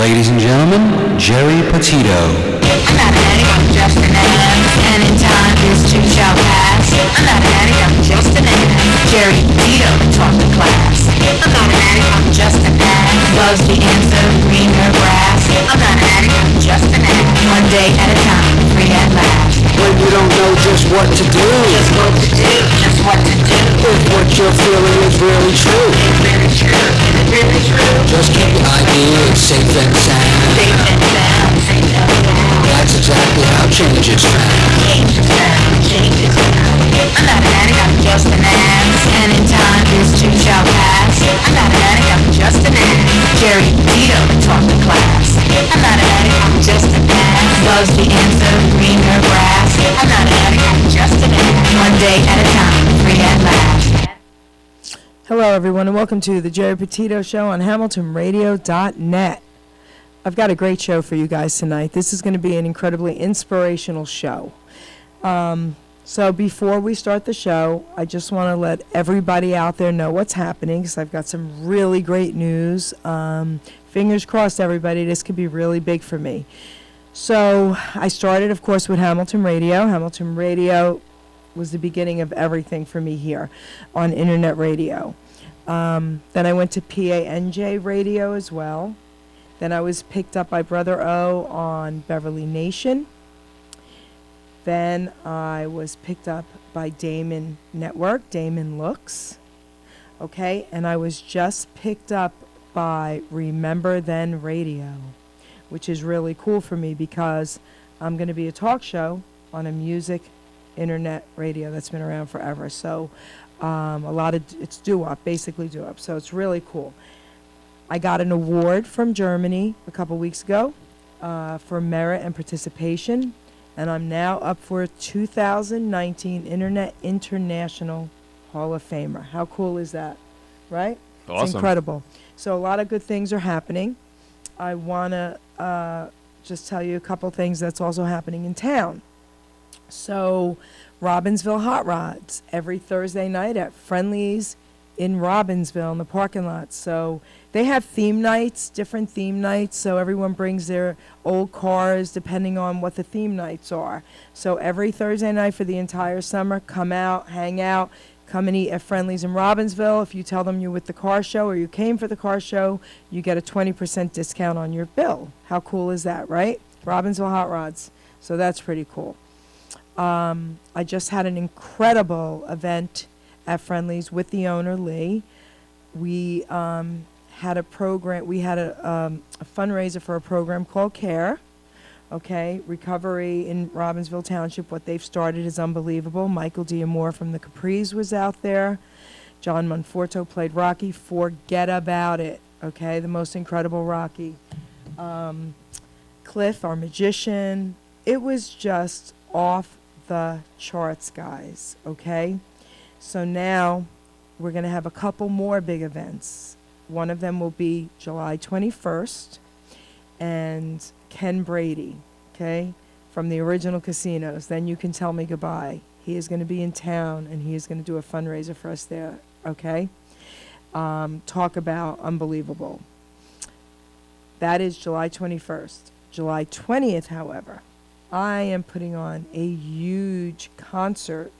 Ladies and gentlemen, Jerry Petito. I'm not an addict, I'm just an addict. And in time this too shall pass. I'm not an addict, I'm just an addict. Jerry Petito taught the class. I'm not an addict, I'm just an addict. Loves the answer, greener grass. I'm not an addict, I'm just an addict. One day at a time, free at last. When you don't know just what to do, Just what to do, just what to do. if what you're feeling is really true, It's really true, it's really true. just keep your ideas safe and sound. Safe and sound, safe and sound. That's exactly how change is found. Change is found, change is found. I'm not an addict, I'm just an addict. And in time this too shall pass. I'm not an addict, I'm just an addict. Jerry Petito taught the class. I'm not an addict, I'm just an addict. Loves the answer, greener grass. I'm not an addict, I'm just an addict. One day at a time, free at last. Hello, everyone, and welcome to the Jerry Petito Show on HamiltonRadio.net. I've got a great show for you guys tonight. This is going to be an incredibly inspirational show. So before we start the show, I just want to let everybody out there know what's happening, because I've got some really great news. Fingers crossed, everybody. This could be really big for me. So I started, of course, with Hamilton Radio. Hamilton Radio was the beginning of everything for me here on internet radio. Then I went to PANJ Radio as well. Then I was picked up by Brother O on Beverly Nation. Then I was picked up by Damon Network, Damon Looks. Okay, and I was just picked up by Remember Then Radio, which is really cool for me because I'm going to be a talk show on a music internet radio that's been around forever. So it's doo-wop, basically doo-wop. So it's really cool. I got an award from Germany a couple weeks ago for merit and participation, and I'm now up for 2019 Internet International Hall of Famer. How cool is that, right? Awesome. It's incredible. So a lot of good things are happening. I want to just tell you a couple things that's also happening in town. So Robbinsville Hot Rods every Thursday night at Friendly's in Robbinsville in the parking lot. So they have theme nights, different theme nights, so everyone brings their old cars depending on what the theme nights are. So every Thursday night for the entire summer, come out, hang out, come and eat at Friendly's in Robbinsville. If you tell them you're with the car show or you came for the car show, you get a 20% discount on your bill. How cool is that, right? Robbinsville Hot Rods. So that's pretty cool. I just had an incredible event at Friendly's with the owner, Lee. We had a program, we had a fundraiser for a program called CARE, okay, Recovery in Robbinsville Township. What they've started is unbelievable. Michael D'Amore from the Capris was out there. John Monforto played Rocky. Forget about it, okay, the most incredible Rocky. Cliff, our magician. It was just off the charts, guys, okay? So now we're going to have a couple more big events. One of them will be July 21st, and Ken Brady, okay, from the original casinos. Then You Can Tell Me Goodbye. He is going to be in town, and he is going to do a fundraiser for us there, okay? Talk about unbelievable. That is July 21st. July 20th, however, I am putting on a huge concert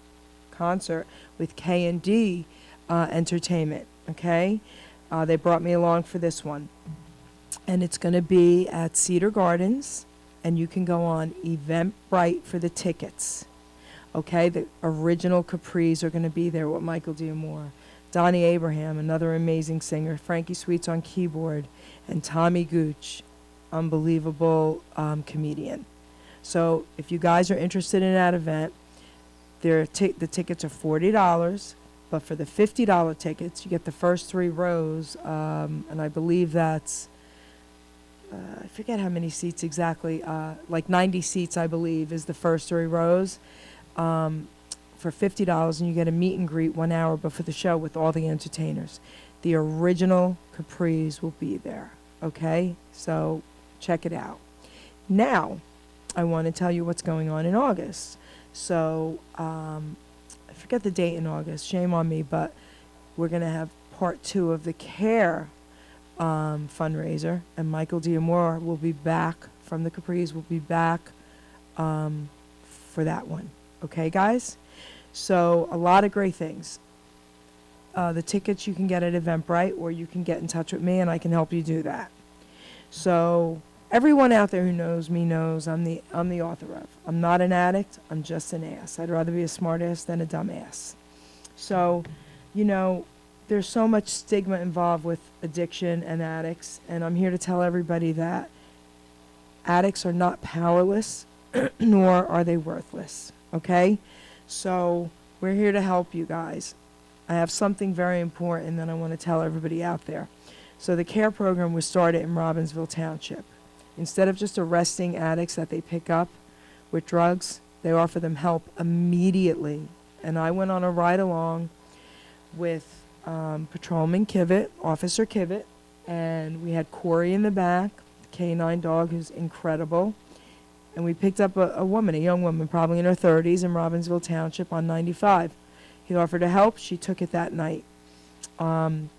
with K&D Entertainment, okay? They brought me along for this one. And it's going to be at Cedar Gardens, and you can go on Eventbrite for the tickets, okay? The original Capris are going to be there with Michael D'Amore, Donnie Abraham, another amazing singer, Frankie Sweets on keyboard, and Tommy Gooch, unbelievable comedian. So if you guys are interested in that event, the tickets are $40, but for the $50 tickets, you get the first 3 rows, and I believe that's, I forget how many seats exactly, like 90 seats, I believe, is the first 3 rows, for $50, and you get a meet and greet 1 hour before the show with all the entertainers. The original Capris will be there, okay? So check it out. Now, I want to tell you what's going on in August. So, I forget the date in August, shame on me, but we're going to have part 2 of the CARE fundraiser, and Michael Diamore will be back from the Capris. Will be back for that one. Okay, guys. So a lot of great things. The tickets you can get at Eventbrite, or you can get in touch with me, and I can help you do that. So everyone out there who knows me knows I'm the author of. I'm not an addict. I'm just an ass. I'd rather be a smart ass than a dumb ass. So, there's so much stigma involved with addiction and addicts, and I'm here to tell everybody that addicts are not powerless, nor are they worthless. Okay? So we're here to help you guys. I have something very important that I want to tell everybody out there. So the CARE program was started in Robbinsville Township. Instead of just arresting addicts that they pick up with drugs, they offer them help immediately. And I went on a ride along with Patrolman Kivett, Officer Kivett, and we had Corey in the back, the canine dog who's incredible. And we picked up a woman, a young woman, probably in her 30s, in Robbinsville Township on 95. He offered to help. She took it that night.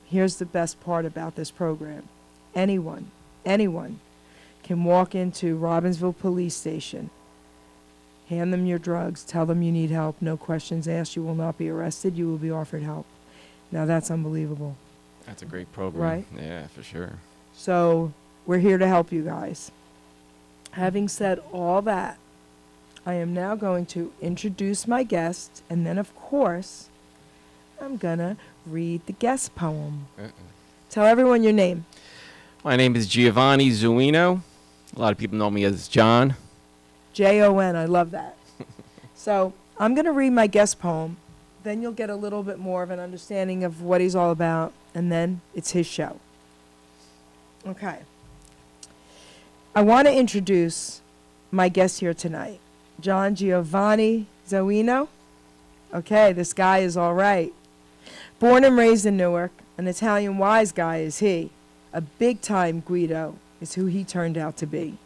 Here's the best part about this program. Anyone can walk into Robbinsville Police Station, hand them your drugs, tell them you need help, no questions asked. You will not be arrested. You will be offered help. Now that's unbelievable. That's a great program. Right? Yeah, for sure. So we're here to help you guys. Having said all that, I am now going to introduce my guest, and then, of course, I'm going to read the guest poem. Tell everyone your name. My name is Giovanni Zuino. A lot of people know me as John. Jon, I love that. So I'm going to read my guest poem. Then you'll get a little bit more of an understanding of what he's all about, and then it's his show. Okay. I want to introduce my guest here tonight, John Giovanni Zuino. Okay, this guy is all right. Born and raised in Newark, an Italian wise guy is he. A big-time Guido is who he turned out to be.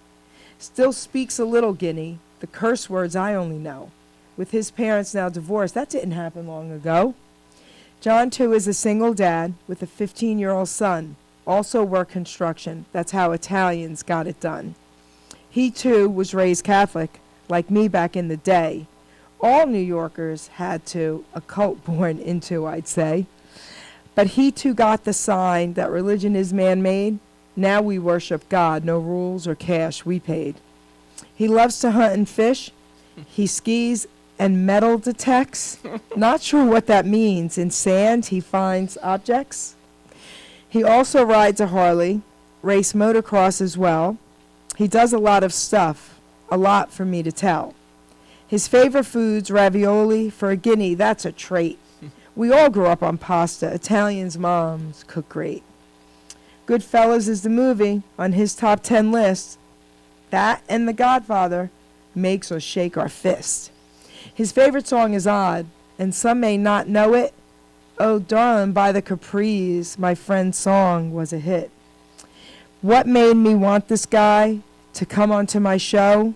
Still speaks a little Guinea, the curse words I only know. With his parents now divorced, that didn't happen long ago. John, too, is a single dad with a 15-year-old son. Also work construction. That's how Italians got it done. He, too, was raised Catholic, like me back in the day. All New Yorkers had to, a cult born into, I'd say. But he, too, got the sign that religion is man-made. Now we worship God, no rules or cash we paid. He loves to hunt and fish. He skis and metal detects. Not sure what that means. In sand, he finds objects. He also rides a Harley, race motocross as well. He does a lot of stuff, a lot for me to tell. His favorite foods, ravioli, for a Guinea, that's a trait. We all grew up on pasta. Italians' moms cook great. Goodfellas is the movie on his top 10 list. That and The Godfather makes us shake our fist. His favorite song is Odd, and some may not know it. Oh, darling, by the Capris, my friend's song was a hit. What made me want this guy to come onto my show?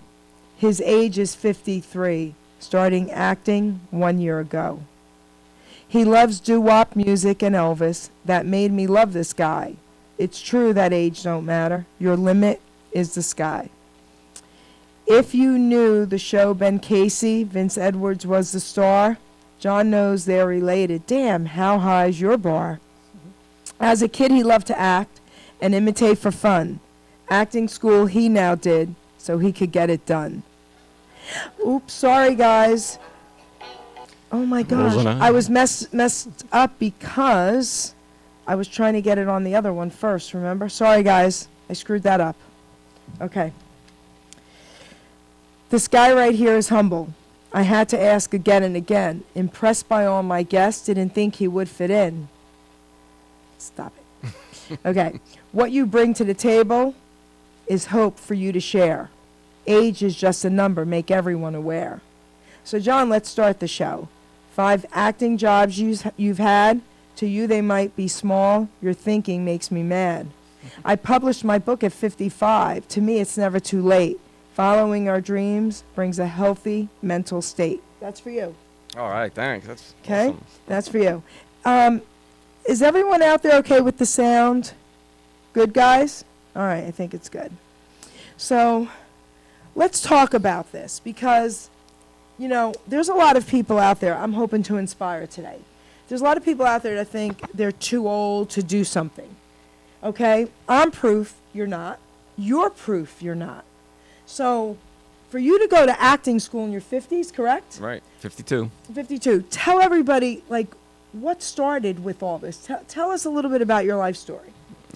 His age is 53, starting acting 1 year ago. He loves doo-wop music and Elvis. That made me love this guy. It's true that age don't matter. Your limit is the sky. If you knew the show Ben Casey, Vince Edwards was the star. John knows they're related. Damn, how high's your bar? As a kid, he loved to act and imitate for fun. Acting school he now did so he could get it done. Oops, sorry, guys. Oh, my gosh. I was messed up because I was trying to get it on the other one first, remember? Sorry, guys. I screwed that up. Okay. This guy right here is humble. I had to ask again and again. Impressed by all my guests, didn't think he would fit in. Stop it. Okay. What you bring to the table is hope for you to share. Age is just a number, make everyone aware. So, John, let's start the show. 5 acting jobs you've had. To you, they might be small. Your thinking makes me mad. I published my book at 55. To me, it's never too late. Following our dreams brings a healthy mental state. That's for you. All right, thanks. That's Okay? awesome. That's for you. Is everyone out there okay with the sound? Good, guys? All right, I think it's good. So let's talk about this because, you know, there's a lot of people out there I'm hoping to inspire today. There's a lot of people out there that think they're too old to do something. Okay? I'm proof you're not. You're proof you're not. So for you to go to acting school in your 50s, correct? Right. 52. 52. Tell everybody, like, what started with all this. Tell us a little bit about your life story.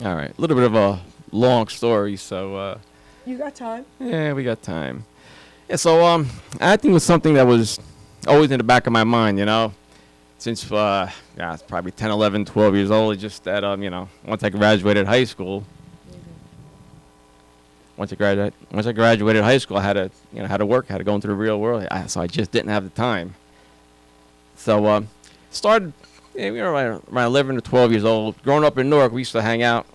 All right. A little bit of a long story, so You got time? yeah, we got time. Yeah, so acting was something that was always in the back of my mind, you know, since it's probably 10, 11, 12 years old. It's just that you know, once I graduated high school, once I graduated high school, I had to work, had to go into the real world. So I just didn't have the time. So started, you know, around 11 to 12 years old. Growing up in Newark, we used to hang out,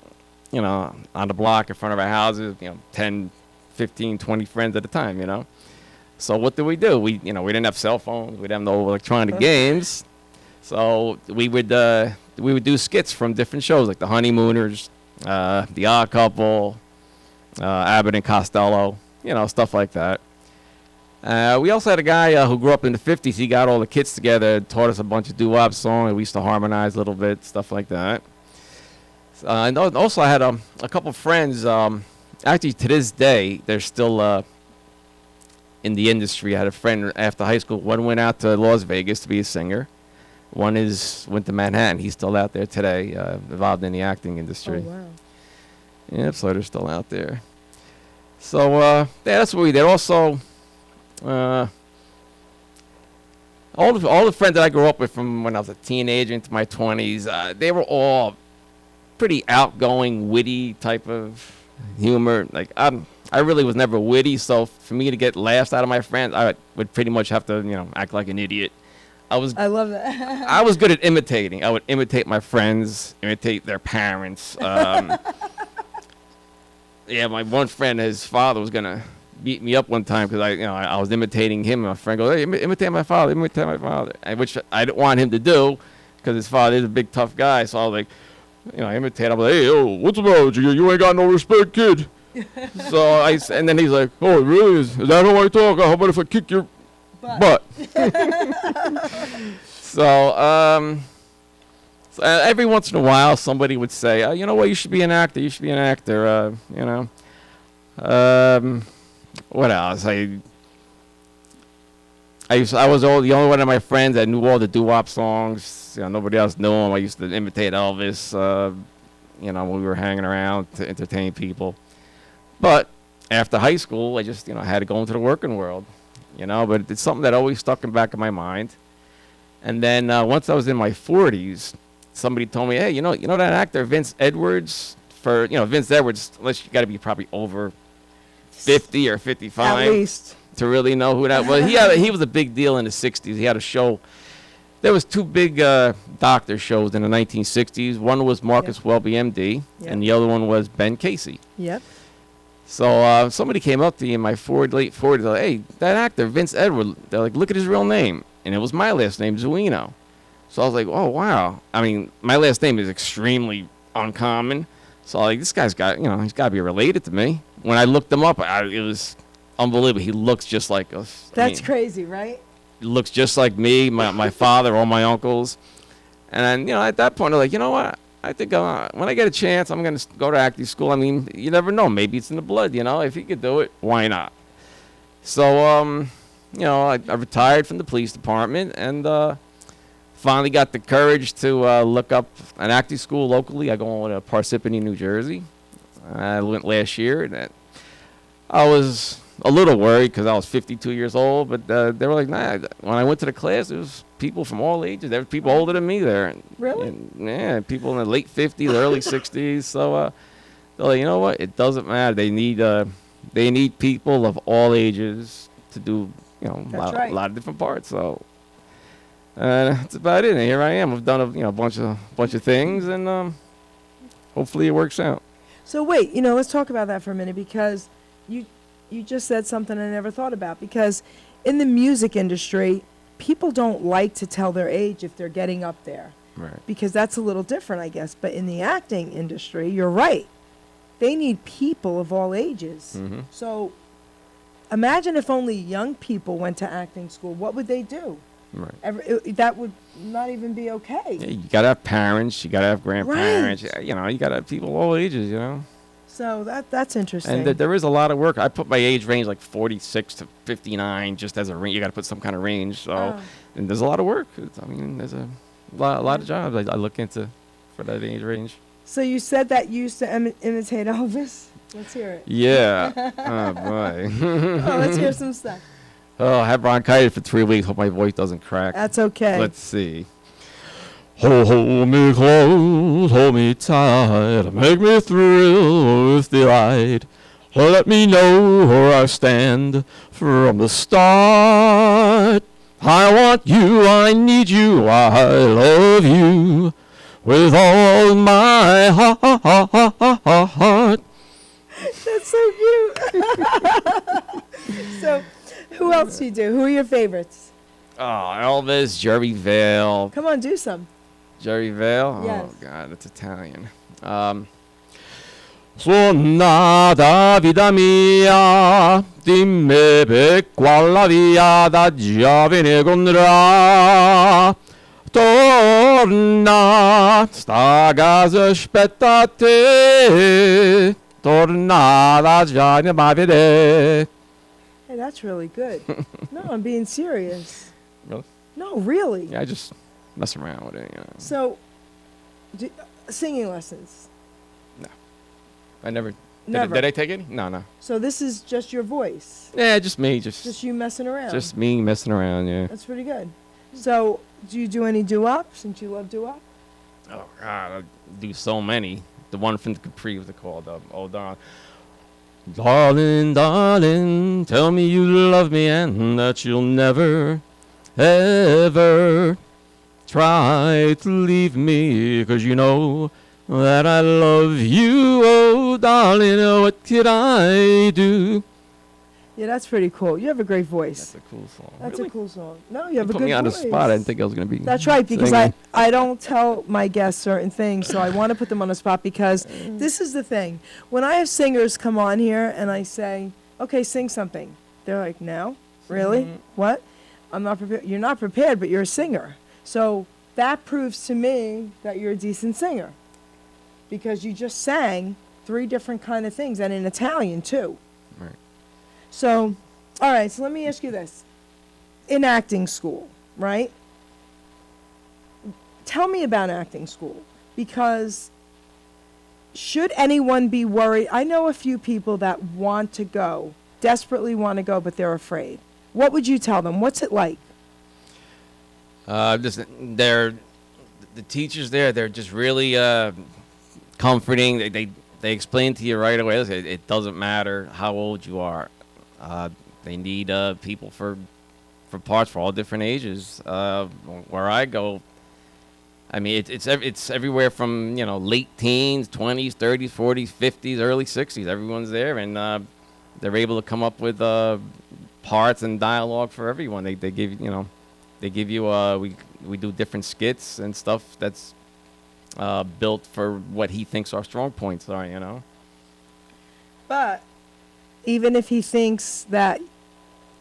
you know, on the block in front of our houses, you know, 10, 15, 20 friends at a time, you know. So what did we do? We didn't have cell phones. We didn't have no electronic games. So we would do skits from different shows like The Honeymooners, The Odd Couple, Abbott and Costello, you know, stuff like that. We also had a guy who grew up in the 50s. He got all the kids together, taught us a bunch of doo-wop songs. We used to harmonize a little bit, stuff like that. And also I had a couple friends, actually to this day, they're still in the industry. I had a friend after high school. One went out to Las Vegas to be a singer. One went to Manhattan. He's still out there today, involved in the acting industry. Oh, wow. Yeah, so they're still out there. So, yeah, that's what we did. Also, all the friends that I grew up with from when I was a teenager into my 20s, they were all pretty outgoing, witty type of humor. Like, I really was never witty, so for me to get laughs out of my friends, I would pretty much have to, you know, act like an idiot. I love that. I was good at imitating. I would imitate my friends, imitate their parents. Yeah, my one friend, his father was gonna beat me up one time because I was imitating him. And my friend goes, "Hey, imitate my father, which I didn't want him to do because his father is a big tough guy. So I was like, I imitate. I'm like, "Hey, yo, what's about with you? You ain't got no respect, kid." And then he's like, "Oh, really? Is that how I talk? How about if I kick your butt?" So every once in a while, somebody would say, "You know what? You should be an actor. You should be an actor." What else? I was the only one of my friends that knew all the doo-wop songs. Nobody else knew them. I used to imitate Elvis. When we were hanging around to entertain people. But after high school, I just had to go into the working world. But it's something that always stuck in the back of my mind. And then once I was in my 40s, somebody told me, "Hey, you know that actor Vince Edwards? Vince Edwards, unless you got to be probably over 50 or 55 at least to really know who that was." He was a big deal in the 60s. He had a show. There was two big doctor shows in the 1960s. One was Marcus Welby, MD, and the other one was Ben Casey. Yep. So somebody came up to me in my late 40s, like, "Hey, that actor Vince Edwards." They're like, "Look at his real name," and it was my last name, Zuino. So I was like, "Oh wow!" I mean, my last name is extremely uncommon. So like, this guy's got, he's got to be related to me. When I looked him up, it was unbelievable. He looks just like us. That's crazy, right? He looks just like me, my father, all my uncles. And then, at that point, I'm like, you know what? I think when I get a chance, I'm going to go to acting school. I mean, you never know. Maybe it's in the blood, If he could do it, why not? So, I retired from the police department and finally got the courage to look up an acting school locally. I go to Parsippany, New Jersey. I went last year. And I was a little worried because I was 52 years old, but they were like, "Nah." When I went to the class, there was people from all ages. There were people older than me there. Really? And people in the late 50s, early 60s. So they're like, "You know what? It doesn't matter. They need people of all ages to do a lot of different parts." So that's about it. And here I am. I've done a bunch of things, and hopefully it works out. So wait, let's talk about that for a minute because you just said something I never thought about. Because in the music industry, people don't like to tell their age if they're getting up there. Right. Because that's a little different, I guess. But in the acting industry, you're right. they need people of all ages. Mm-hmm. So imagine if only young people went to acting school. What would they do? Right. That would not even be okay. Yeah, you gotta have parents. You gotta have grandparents. Right. You know, you gotta have people of all ages. You know. So that's interesting. And there is a lot of work. I put my age range like 46 to 59 just as a range. You got to put some kind of range. So, Oh. and there's a lot of work. I mean, there's a lot of jobs I look into for that age range. So you said that you used to imitate Elvis. Let's hear it. Yeah. Oh, boy. Oh, let's hear some stuff. Oh, I had bronchitis for 3 weeks. Hope my voice doesn't crack. That's okay. Let's see. Hold me close, hold me tight, make me thrill with delight. Let me know where I stand from the start. I want you, I need you, I love you with all my heart. That's so cute. So, who else do you do? Who are your favorites? Oh, Elvis, Jerry Vale. Come on, do some. Jerry Vale? Yes. Oh, God, it's Italian. Suonata vita mia, dimmi per quale via da già ve ne condrà. Torna, sta casa aspetta te, torna da già ne va a vedere. Hey, that's really good. No, I'm being serious. Really? No, really. Yeah, I just mess around with it, you know. So, singing lessons. I never. Never. Did I take any? No. So this is just your voice. Yeah, just me. Just You messing around. Just me messing around, yeah. That's pretty good. So, do you do any doo-wop, since you love doo-wop? Oh, God, I do so many. The one from the Capri was called, oh, darling. Darling, darling, tell me you love me and that you'll never, ever try to leave me, 'cause you know that I love you, oh, darling, what could I do? Yeah, that's pretty cool. You have a great voice. That's a cool song. That's Really? a cool song. No, you have a Put good me on voice. the spot. I didn't think I was going to be That's right, because singing. I don't tell my guests certain things, so I want to put them on the spot because this is the thing. When I have singers come on here and I say, okay, sing something, they're like, no? Really? What? I'm not prepared. You're not prepared, but you're a singer. So that proves to me that you're a decent singer because you just sang 3 different kind of things and in Italian, too. Right. So, all right, so let me ask you this. In acting school, right? Tell me about acting school, because should anyone be worried? I know a few people that want to go, desperately want to go, but they're afraid. What would you tell them? What's it like? The teachers there, they're just really comforting. They explain to you right away. Listen, it doesn't matter how old you are. They need people for parts for all different ages. Where I go, I mean, it's everywhere from late teens, 20s, 30s, 40s, 50s, early 60s. Everyone's there, and they're able to come up with parts and dialogue for everyone. They give we do different skits and stuff that's built for what he thinks our strong points are. But even if he thinks that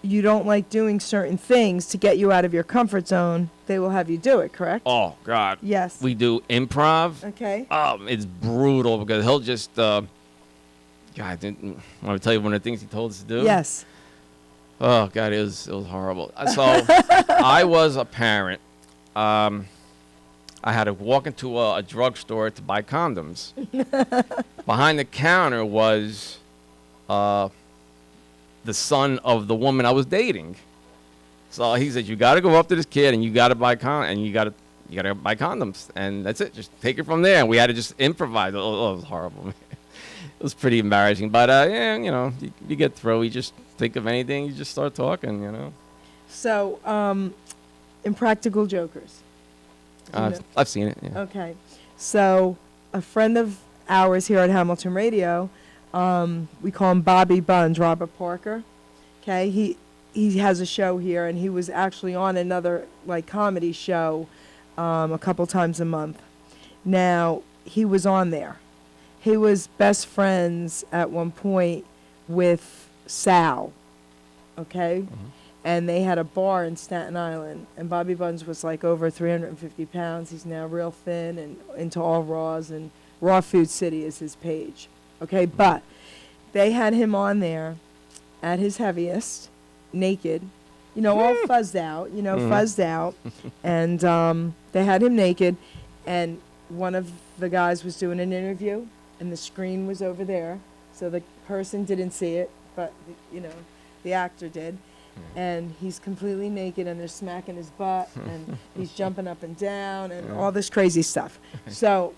you don't like doing certain things to get you out of your comfort zone, they will have you do it, correct? Oh God. Yes. We do improv. Okay. It's brutal because he'll just God, I didn't want to tell you one of the things he told us to do. Yes. Oh God, it was horrible. So I was a parent. I had to walk into a drugstore to buy condoms. Behind the counter was the son of the woman I was dating. So he said, "You got to go up to this kid and you got to buy you got to buy condoms, and that's it. Just take it from there." And we had to just improvise. Oh, it was horrible. It was pretty embarrassing, but yeah, you get through. You just think of anything, you just start talking. So, Impractical Jokers. I've seen it. Yeah. Okay. So, a friend of ours here at Hamilton Radio, we call him Bobby Buns, Robert Parker. Okay, he has a show here, and he was actually on another comedy show a couple times a month. Now, he was on there. he was best friends at one point with Sal, okay? And they had a bar in Staten Island, and Bobby Buns was like over 350 pounds. He's now real thin and into all raws, and Raw Food City is his page, okay? But they had him on there at his heaviest, naked, all fuzzed out, fuzzed out. And they had him naked, and one of the guys was doing an interview, and the screen was over there, so the person didn't see it, but, the actor did. And he's completely naked, and they're smacking his butt, and he's jumping up and down, and all this crazy stuff. So,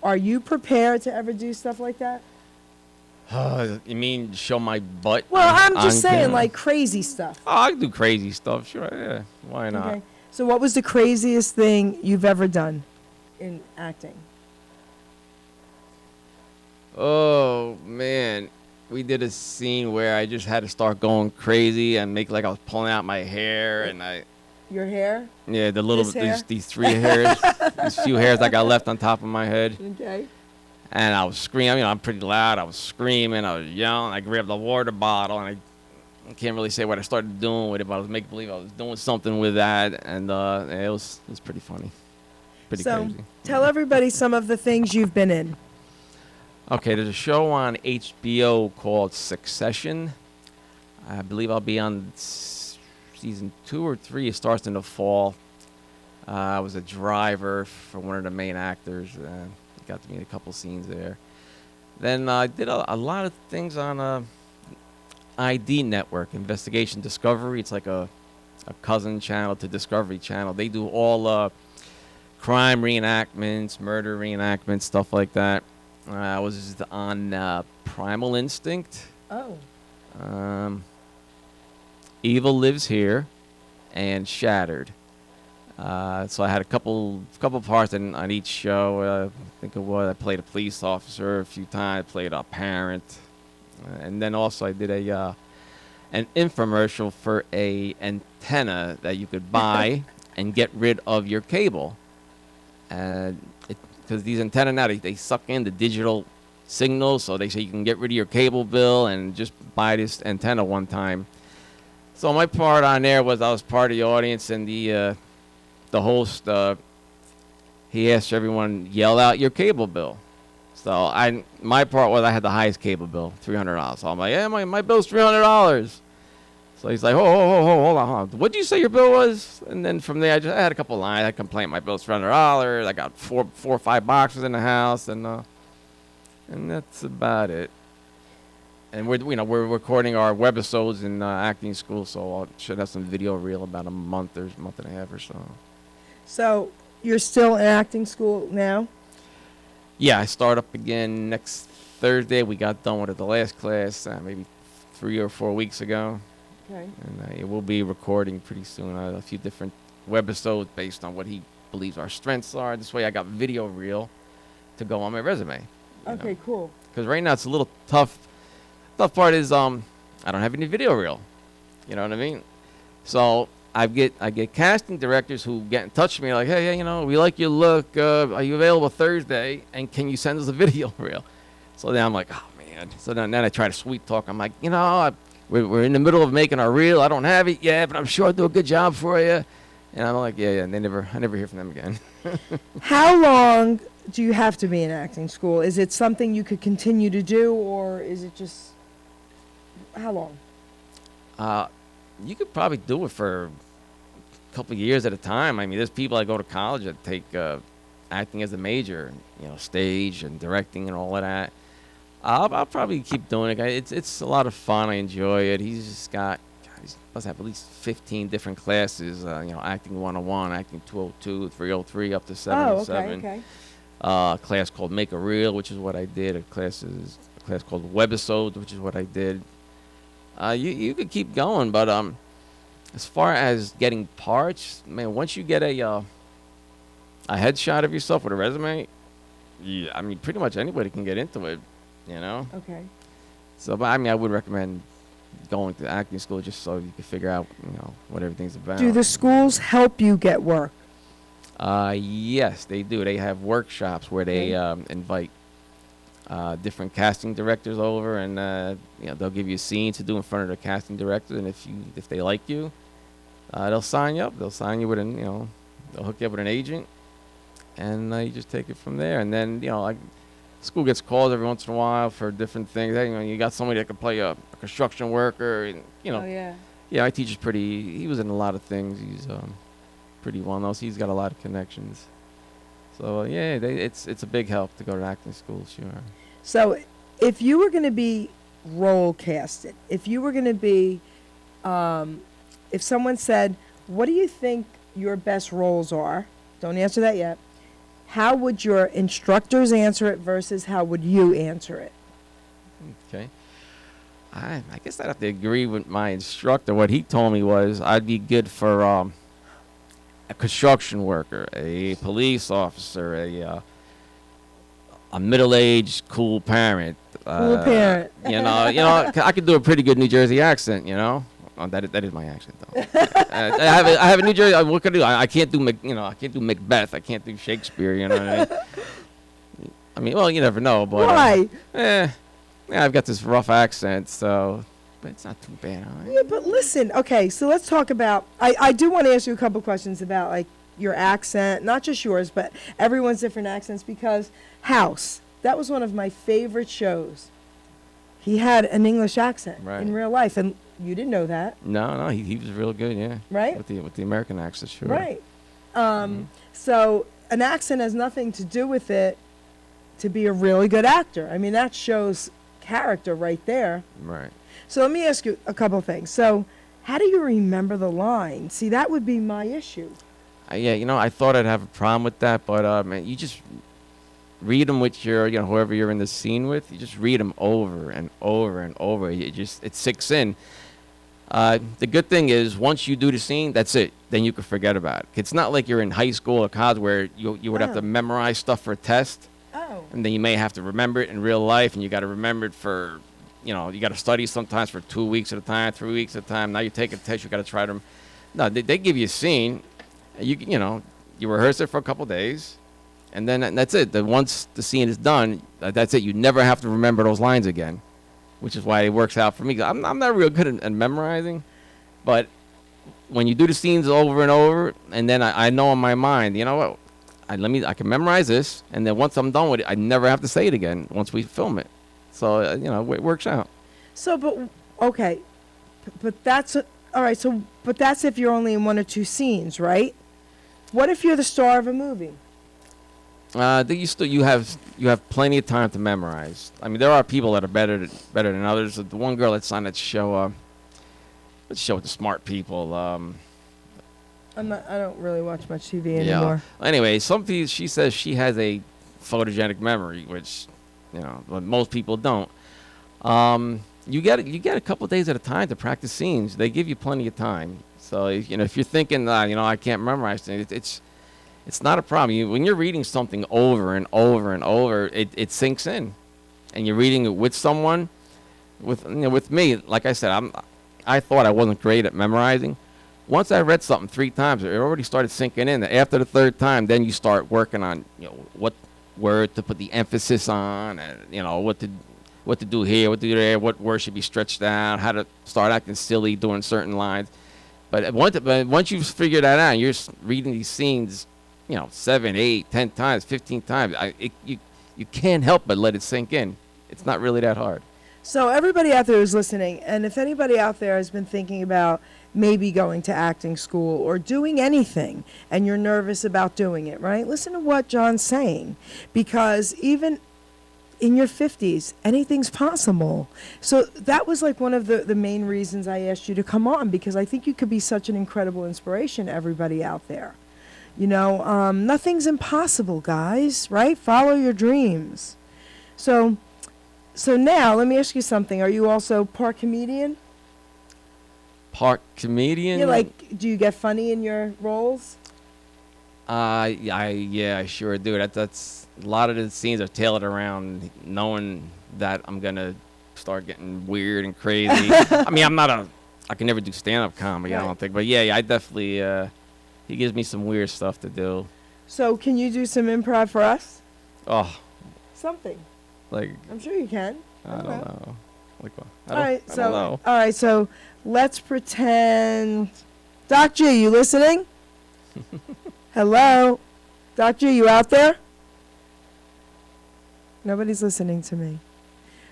are you prepared to ever do stuff like that? You mean show my butt? Well, I'm on just saying, camera? like crazy stuff. Oh, I can do crazy stuff, sure, yeah. Why not? Okay. So, what was the craziest thing you've ever done in acting? Oh, man. We did a scene where I just had to start going crazy and make like I was pulling out my hair, and Your hair? the This hair? these three hairs, these few hairs I got left on top of my head. Okay. And I was screaming, I'm pretty loud. I was screaming, I was yelling. I grabbed the water bottle, and I can't really say what I started doing with it, but I was making believe I was doing something with that, and it was pretty funny, pretty crazy. Tell everybody some of the things you've been in. Okay, there's a show on HBO called Succession. I believe I'll be on season 2 or 3. It starts in the fall. I was a driver for one of the main actors. Got to meet a couple scenes there. Then I did a lot of things on ID Network, Investigation Discovery. It's like a cousin channel to Discovery Channel. They do all crime reenactments, murder reenactments, stuff like that. I was on Primal Instinct. Oh. Evil Lives Here, and Shattered. So I had a couple parts on each show. I think it was I played a police officer a few times. I played a parent, and then also I did an infomercial for a antenna that you could buy and get rid of your cable. And because these antennas now they suck in the digital signal, so they say you can get rid of your cable bill and just buy this antenna one time. So my part on there was I was part of the audience, and the host he asked everyone yell out your cable bill. So my part was I had the highest cable bill, $300. So I'm like, yeah, my bill's $300. So he's like, hold on. What'd you say your bill was? And then from there, I had a couple lines. I complained my bill's $300. I got four or five boxes in the house, and that's about it. And we're recording our webisodes in acting school, so I should have some video reel about a month and a half or so. So you're still in acting school now? Yeah, I start up again next Thursday. We got done with the last class maybe 3 or 4 weeks ago. Okay. And we'll be recording pretty soon a few different webisodes based on what he believes our strengths are. This way I got video reel to go on my resume. Okay, cool. Because right now it's a little tough. Tough part is I don't have any video reel. You know what I mean? So I get casting directors who get in touch with me like, hey, we like your look. Are you available Thursday? And can you send us a video reel? So then I'm like, oh man. So then I try to sweet talk. I'm like, we're in the middle of making our reel. I don't have it yet, but I'm sure I'll do a good job for you. And I'm like, yeah. And I never hear from them again. How long do you have to be in acting school? Is it something you could continue to do, or is it just how long? You could probably do it for a couple of years at a time. I mean, there's people that go to college that take acting as a major, stage and directing and all of that. I'll probably keep doing it. It's a lot of fun. I enjoy it. He must have at least 15 different classes. Acting 101, acting 202, 303, up to 707. Okay. A class called Make a Reel, which is what I did. A class called Webisodes, which is what I did. You could keep going, but as far as getting parts, man, once you get a headshot of yourself with a resume, I mean, pretty much anybody can get into it. Okay. So, but I mean, I would recommend going to acting school just so you can figure out, what everything's about. Do the schools help you get work? Yes, they do. They have workshops where they invite different casting directors over, and they'll give you a scene to do in front of the casting director, and if they like you, they'll sign you up. They'll sign you with they'll hook you up with an agent, and you just take it from there. And then school gets calls every once in a while for different things. Hey, you got somebody that can play a construction worker, and Oh, yeah. Yeah, my teacher's he was in a lot of things. He's pretty well known. So he's got a lot of connections. So it's a big help to go to acting school, sure. So if you were going to be role casted, if you were going to be, if someone said, what do you think your best roles are? Don't answer that yet. How would your instructors answer it versus how would you answer it? Okay. I guess I'd have to agree with my instructor. What he told me was I'd be good for a construction worker, a police officer, a middle-aged cool parent. Cool parent. I could do a pretty good New Jersey accent. Oh, that is my accent though. I have a New Jersey. What can I do? I can't do I can't do Macbeth. I can't do Shakespeare. You know what I mean? Well, you never know. But Why? Yeah, I've got this rough accent, so but it's not too bad. Huh? Yeah, but listen. Okay, so let's talk about. I do want to ask you a couple questions about like your accent, not just yours, but everyone's different accents. Because House, that was one of my favorite shows. He had an English accent in real life, and you didn't know that. No, he was real good, yeah. Right? With the American accent, sure. Right. So an accent has nothing to do with it to be a really good actor. I mean, that shows character right there. Right. So let me ask you a couple things. So how do you remember the lines? See, that would be my issue. I thought I'd have a problem with that, but man, you just read them with your, whoever you're in the scene with. You just read them over and over and over. It sinks in. The good thing is, once you do the scene, that's it. Then you can forget about it. It's not like you're in high school or college where you would have to memorize stuff for a test. Oh. And then you may have to remember it in real life, and you got to remember it for, you got to study sometimes for 2 weeks at a time, 3 weeks at a time. Now you take a test, you got to try to. No, they give you a scene. You rehearse it for a couple days, and then that's it. Then once the scene is done, that's it. You never have to remember those lines again, which is why it works out for me. I'm not real good at memorizing, but when you do the scenes over and over, and then I know in my mind, you know what? I can memorize this, and then once I'm done with it, I never have to say it again once we film it. So it works out. So, but that's all right. So, but that's if you're only in one or two scenes, right? What if you're the star of a movie? You have plenty of time to memorize. I mean, there are people that are better than others. The one girl that's on that show, let's show with the smart people. I don't really watch much TV anymore. Yeah. Anyway, she says she has a photogenic memory, which most people don't. You get a couple days at a time to practice scenes. They give you plenty of time. So if you're thinking I can't memorize things, it's not a problem. When you're reading something over and over and over, it sinks in, and you're reading it with someone. With me, like I said, I thought I wasn't great at memorizing. Once I read something 3 times, it already started sinking in. After the 3rd time, then you start working on what word to put the emphasis on, and what to do here, what to do there, what word should be stretched out, how to start acting silly doing certain lines. But once you figure that out, and you're reading these scenes, 7, 8, 10 times, 15 times. You can't help but let it sink in. It's not really that hard. So everybody out there who's listening, and if anybody out there has been thinking about maybe going to acting school or doing anything, and you're nervous about doing it, right? Listen to what John's saying, because even in your 50s, anything's possible. So that was like one of the main reasons I asked you to come on, because I think you could be such an incredible inspiration to everybody out there. Nothing's impossible, guys, right? Follow your dreams. So now let me ask you something. Are you also part comedian? Part comedian? Yeah, do you get funny in your roles? I sure do. That's a lot of the scenes are tailored around knowing that I'm gonna start getting weird and crazy. I mean, I can never do stand-up comedy. Right. I don't think, but yeah, I definitely. He gives me some weird stuff to do. So can you do some improv for us? Oh. Something. Like, I'm sure you can. I don't know. Like what? All right, I don't know. all right, so let's pretend. Doc G, you listening? Hello, Doc G, you out there? Nobody's listening to me.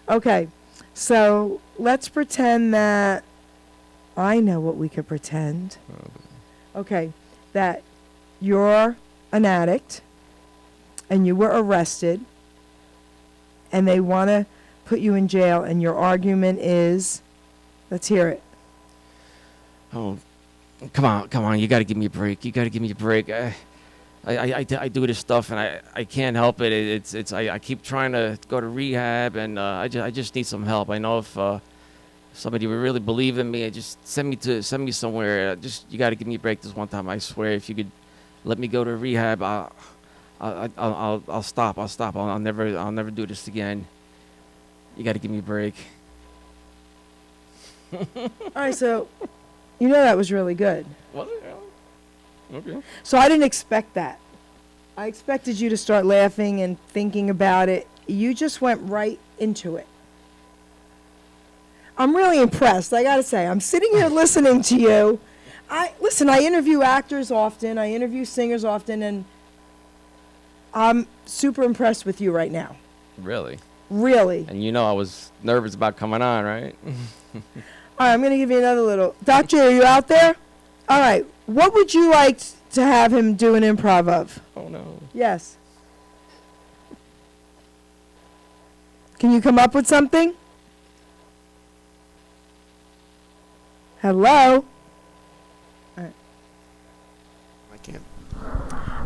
Okay, so let's pretend that I know what we could pretend. Okay, that you're an addict and you were arrested and they want to put you in jail and your argument is, let's hear it. Oh, come on! You got to give me a break. You got to give me a break. I do this stuff and I can't help it. I keep trying to go to rehab and I just need some help. I know if somebody would really believe in me, just send me somewhere. You got to give me a break this one time. I swear, if you could let me go to rehab, I'll stop. I'll never do this again. You got to give me a break. All right, so you know that was really good. Was it really? Okay. So I didn't expect that. I expected you to start laughing and thinking about it. You just went right into it. I'm really impressed, I gotta say. I'm sitting here listening to you. I interview actors often, I interview singers often, and I'm super impressed with you right now. Really? Really. And you know I was nervous about coming on, right? All right, I'm gonna give you another little. Doc J, are you out there? All right, what would you like to have him do an improv of? Oh no. Yes. Can you come up with something? Hello? I can't.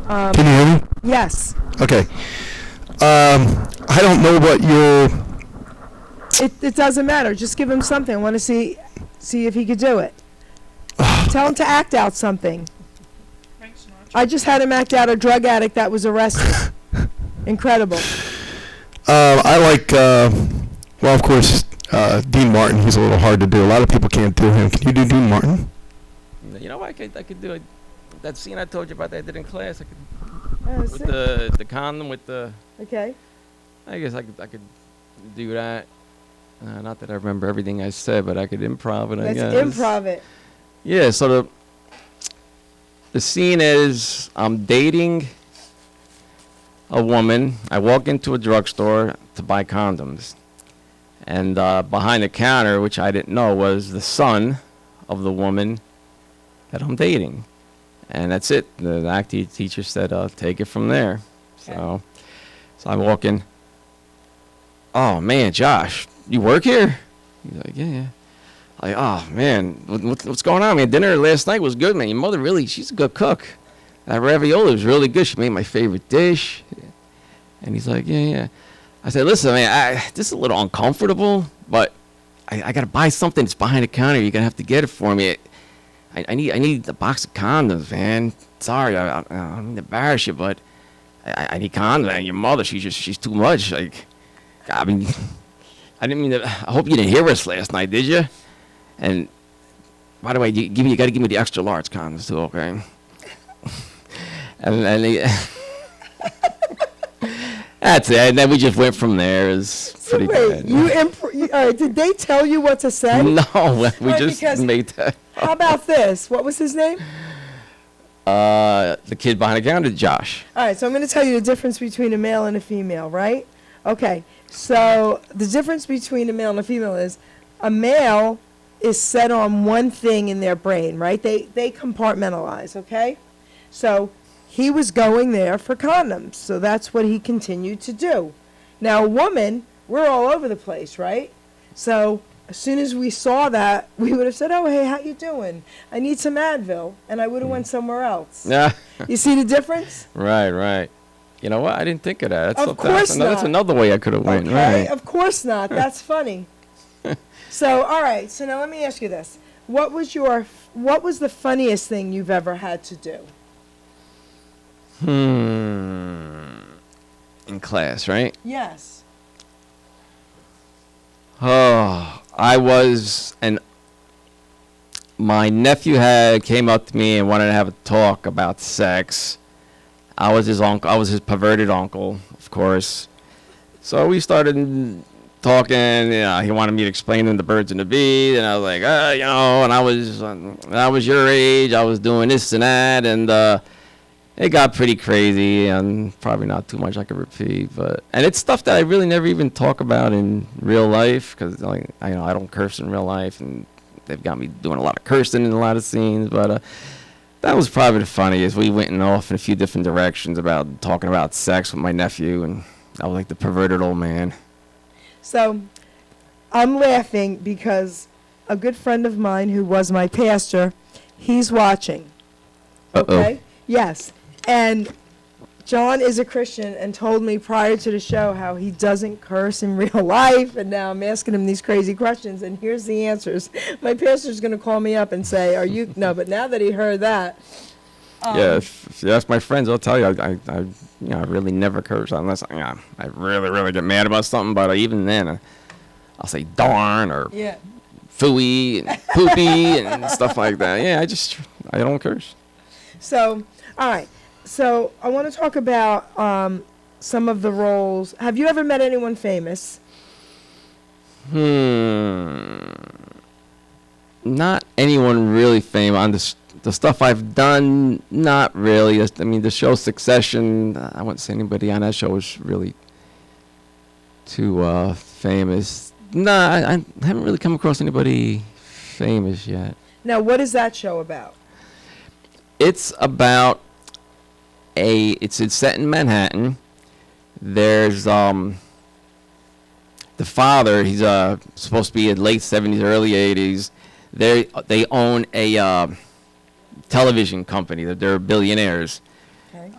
Um, Can you hear me? yes. Okay. I don't know what your. It doesn't matter. Just give him something. I want to see if he could do it. Tell him to act out something. I just had him act out a drug addict that was arrested. Incredible. I like. Well, of course, Dean Martin. He's a little hard to do. A lot of people can't do him. Can you do Dean Martin? You know what? I could do it. That scene I told you about that I did in class. I could Oh, with sick. the condom with the. Okay. I guess I could do that. Not that I remember everything I said, but I could improv it. I Let's guess. improv it. Yeah. So the scene is I'm dating a woman. I walk into a drugstore to buy condoms, and behind the counter, which I didn't know, was the son of the woman that I'm dating. And that's it. The acting teacher said, take it from there. So I walk in. Oh, man, Josh, you work here? He's like, yeah. Like, oh, man, what's going on, man? Dinner last night was good, man. Your mother really, she's a good cook. That ravioli was really good. She made my favorite dish. And he's like, yeah. I said, listen, man, this is a little uncomfortable, but I got to buy something that's behind the counter. You're going to have to get it for me. I need a box of condoms, man. Sorry, I don't mean to embarrass you, but I need condoms. Man. Your mother, she's too much. Like, I mean, I didn't mean to. I hope you didn't hear us last night, did you? And by the way, you got to give me the extra large condoms too, okay? and he, that's it. And then we just went from there. It's pretty Wait, good. did they tell you what to say? No, we Right, just because- made that. How about this? What was his name? The kid behind the counter, Josh. All right, so I'm going to tell you the difference between a male and a female, right? Okay, so the difference between a male and a female is a male is set on one thing in their brain, right? They compartmentalize, okay? So he was going there for condoms, so that's what he continued to do. Now, a woman, we're all over the place, right? So as soon as we saw that, we would have said, oh, hey, how you doing? I need some Advil, and I would have went somewhere else. Yeah. You see the difference? Right. You know what? I didn't think of that. Of course that's not. another way I could have went. Okay, Right. of course not. That's funny. So, all right. So now let me ask you this: what was the funniest thing you've ever had to do? In class, right? Yes. Oh, my nephew came up to me and wanted to have a talk about sex. I was his uncle. I was his perverted uncle, of course. So we started talking. He wanted me to explain him the birds and the bees, and I was like, and I was your age, I was doing this and that, and it got pretty crazy, and probably not too much I could repeat, and it's stuff that I really never even talk about in real life, because I don't curse in real life, and they've got me doing a lot of cursing in a lot of scenes, but that was probably the funniest. We went off in a few different directions about talking about sex with my nephew, and I was like the perverted old man. So I'm laughing because a good friend of mine who was my pastor, he's watching. Okay? Yes. And John is a Christian and told me prior to the show how he doesn't curse in real life, and now I'm asking him these crazy questions, and here's the answers. My pastor's going to call me up and say, no, but now that he heard that. Yeah, if you ask my friends, I'll tell you, I really never curse unless I really, really get mad about something, but even then, I'll say darn or phooey and poopy and stuff like that. Yeah, I don't curse. So, all right. So I want to talk about some of the roles. Have you ever met anyone famous? Not anyone really famous. On the stuff I've done, not really. I mean, the show Succession, I wouldn't say anybody on that show was really too famous. Nah, I haven't really come across anybody famous yet. Now, what is that show about? It's about it's set in Manhattan. There's the father, he's supposed to be in late 70s, early 80s. They own a television company. They're billionaires. Okay.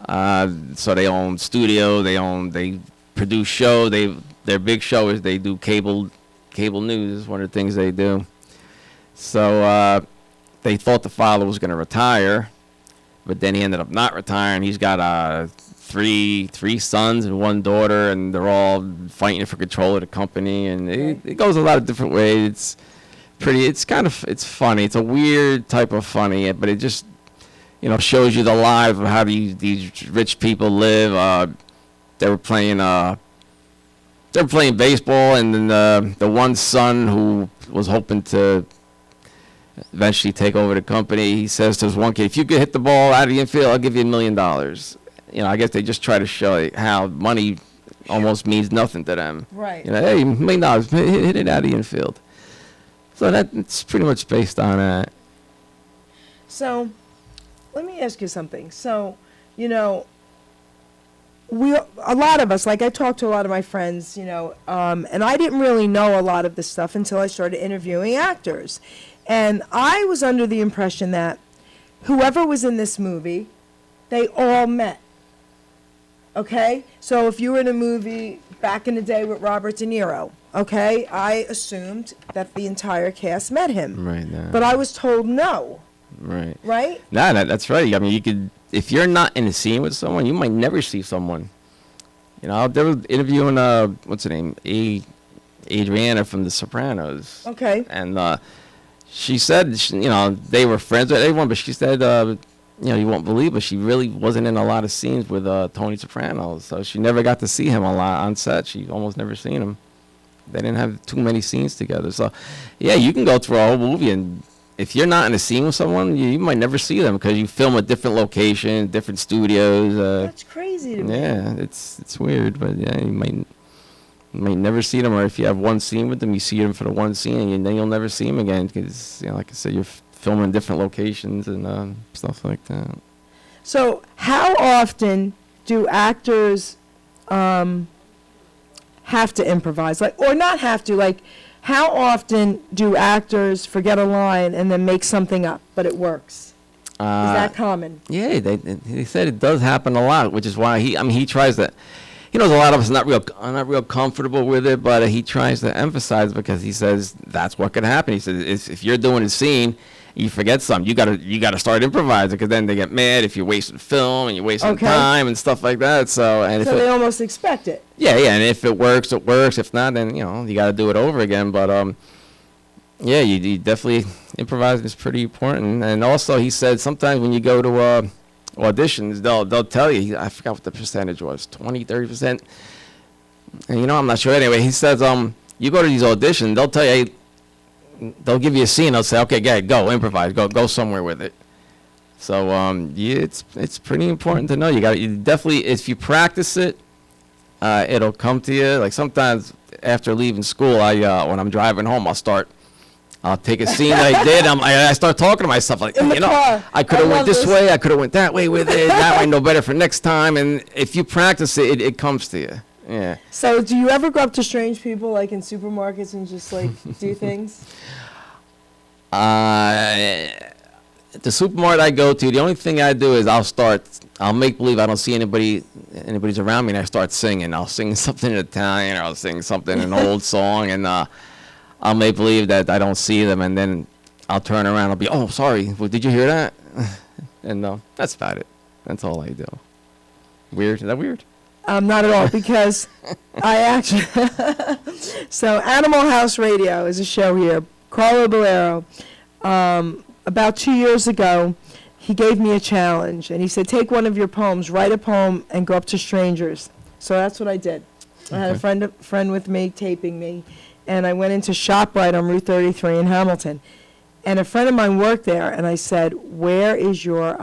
So they own studio, they produce show. Their big show is they do cable news is one of the things they do. So they thought the father was going to retire, but then he ended up not retiring. He's got three sons and one daughter, and they're all fighting for control of the company. And it goes a lot of different ways. It's funny. It's a weird type of funny, but it just shows you the lives of how these rich people live. They were playing baseball, and then the one son who was hoping to eventually take over the company, he says to his one kid, if you could hit the ball out of the infield, I'll give you $1 million. I guess they just try to show how money almost means nothing to them. Right. Hey, $1 million, hit it out of the infield. So that's pretty much based on that. So let me ask you something. So, a lot of us, like I talked to a lot of my friends, and I didn't really know a lot of this stuff until I started interviewing actors. And I was under the impression that whoever was in this movie, they all met. Okay? So if you were in a movie back in the day with Robert De Niro, okay, I assumed that the entire cast met him. Right. No. But I was told no. Right. Right? Nah, that's right. I mean, you could, if you're not in a scene with someone, you might never see someone. They were interviewing, what's her name? Adriana from The Sopranos. Okay. And she said, they were friends with everyone, but she said, you won't believe, but she really wasn't in a lot of scenes with Tony Soprano. So she never got to see him a lot on set. She almost never seen him. They didn't have too many scenes together. So, yeah, you can go through a whole movie, and if you're not in a scene with someone, you might never see them because you film at different locations, different studios. That's crazy to me. Yeah, it's weird, but yeah, you might never see them, or if you have one scene with them, you see them for the one scene, and then you'll never see them again because, like I said, you're filming different locations and stuff like that. So how often do actors have to improvise? Or not have to, how often do actors forget a line and then make something up, but it works? Is that common? Yeah, they said it does happen a lot, which is why he tries to. He knows a lot of us are not real comfortable with it, but he tries to emphasize because he says that's what could happen. He says if you're doing a scene, you forget something, you gotta start improvising because then they get mad if you're wasting film and you're wasting time and stuff like that. So they almost expect it. Yeah, and if it works, it works. If not, then you got to do it over again. But yeah, you definitely improvising is pretty important. And also, he said sometimes when you go to auditions, they'll tell you. I forgot what the percentage was, 20, 30%. And I'm not sure. Anyway, he says, you go to these auditions, they'll tell you, they'll give you a scene. They'll say, okay, go improvise, go somewhere with it. So yeah, it's pretty important to know. You definitely, if you practice it, it'll come to you. Like sometimes after leaving school, when I'm driving home, I'll take a scene I did. I start talking to myself like, In the car. I could have went this this. way. I could have went that way with it. That way, no better for next time. And if you practice it, it comes to you. Yeah. So, do you ever go up to strange people, like in supermarkets, and just like do things? The supermarket I go to, the only thing I do is I'll make believe I don't see anybody's around me, and I start singing. I'll sing something in Italian, or I'll sing something an old song, and I'll make believe that I don't see them, and then I'll turn around. I'll be, oh, sorry, well, did you hear that? And that's about it. That's all I do. Weird? Is that weird? Not at all, because I actually. So, Animal House Radio is a show here. Carlo Bolero. About 2 years ago, he gave me a challenge, and he said, take one of your poems, write a poem, and go up to strangers. So that's what I did. I had a friend with me taping me, and I went into ShopRite on Route 33 in Hamilton. And a friend of mine worked there, and I said, where is your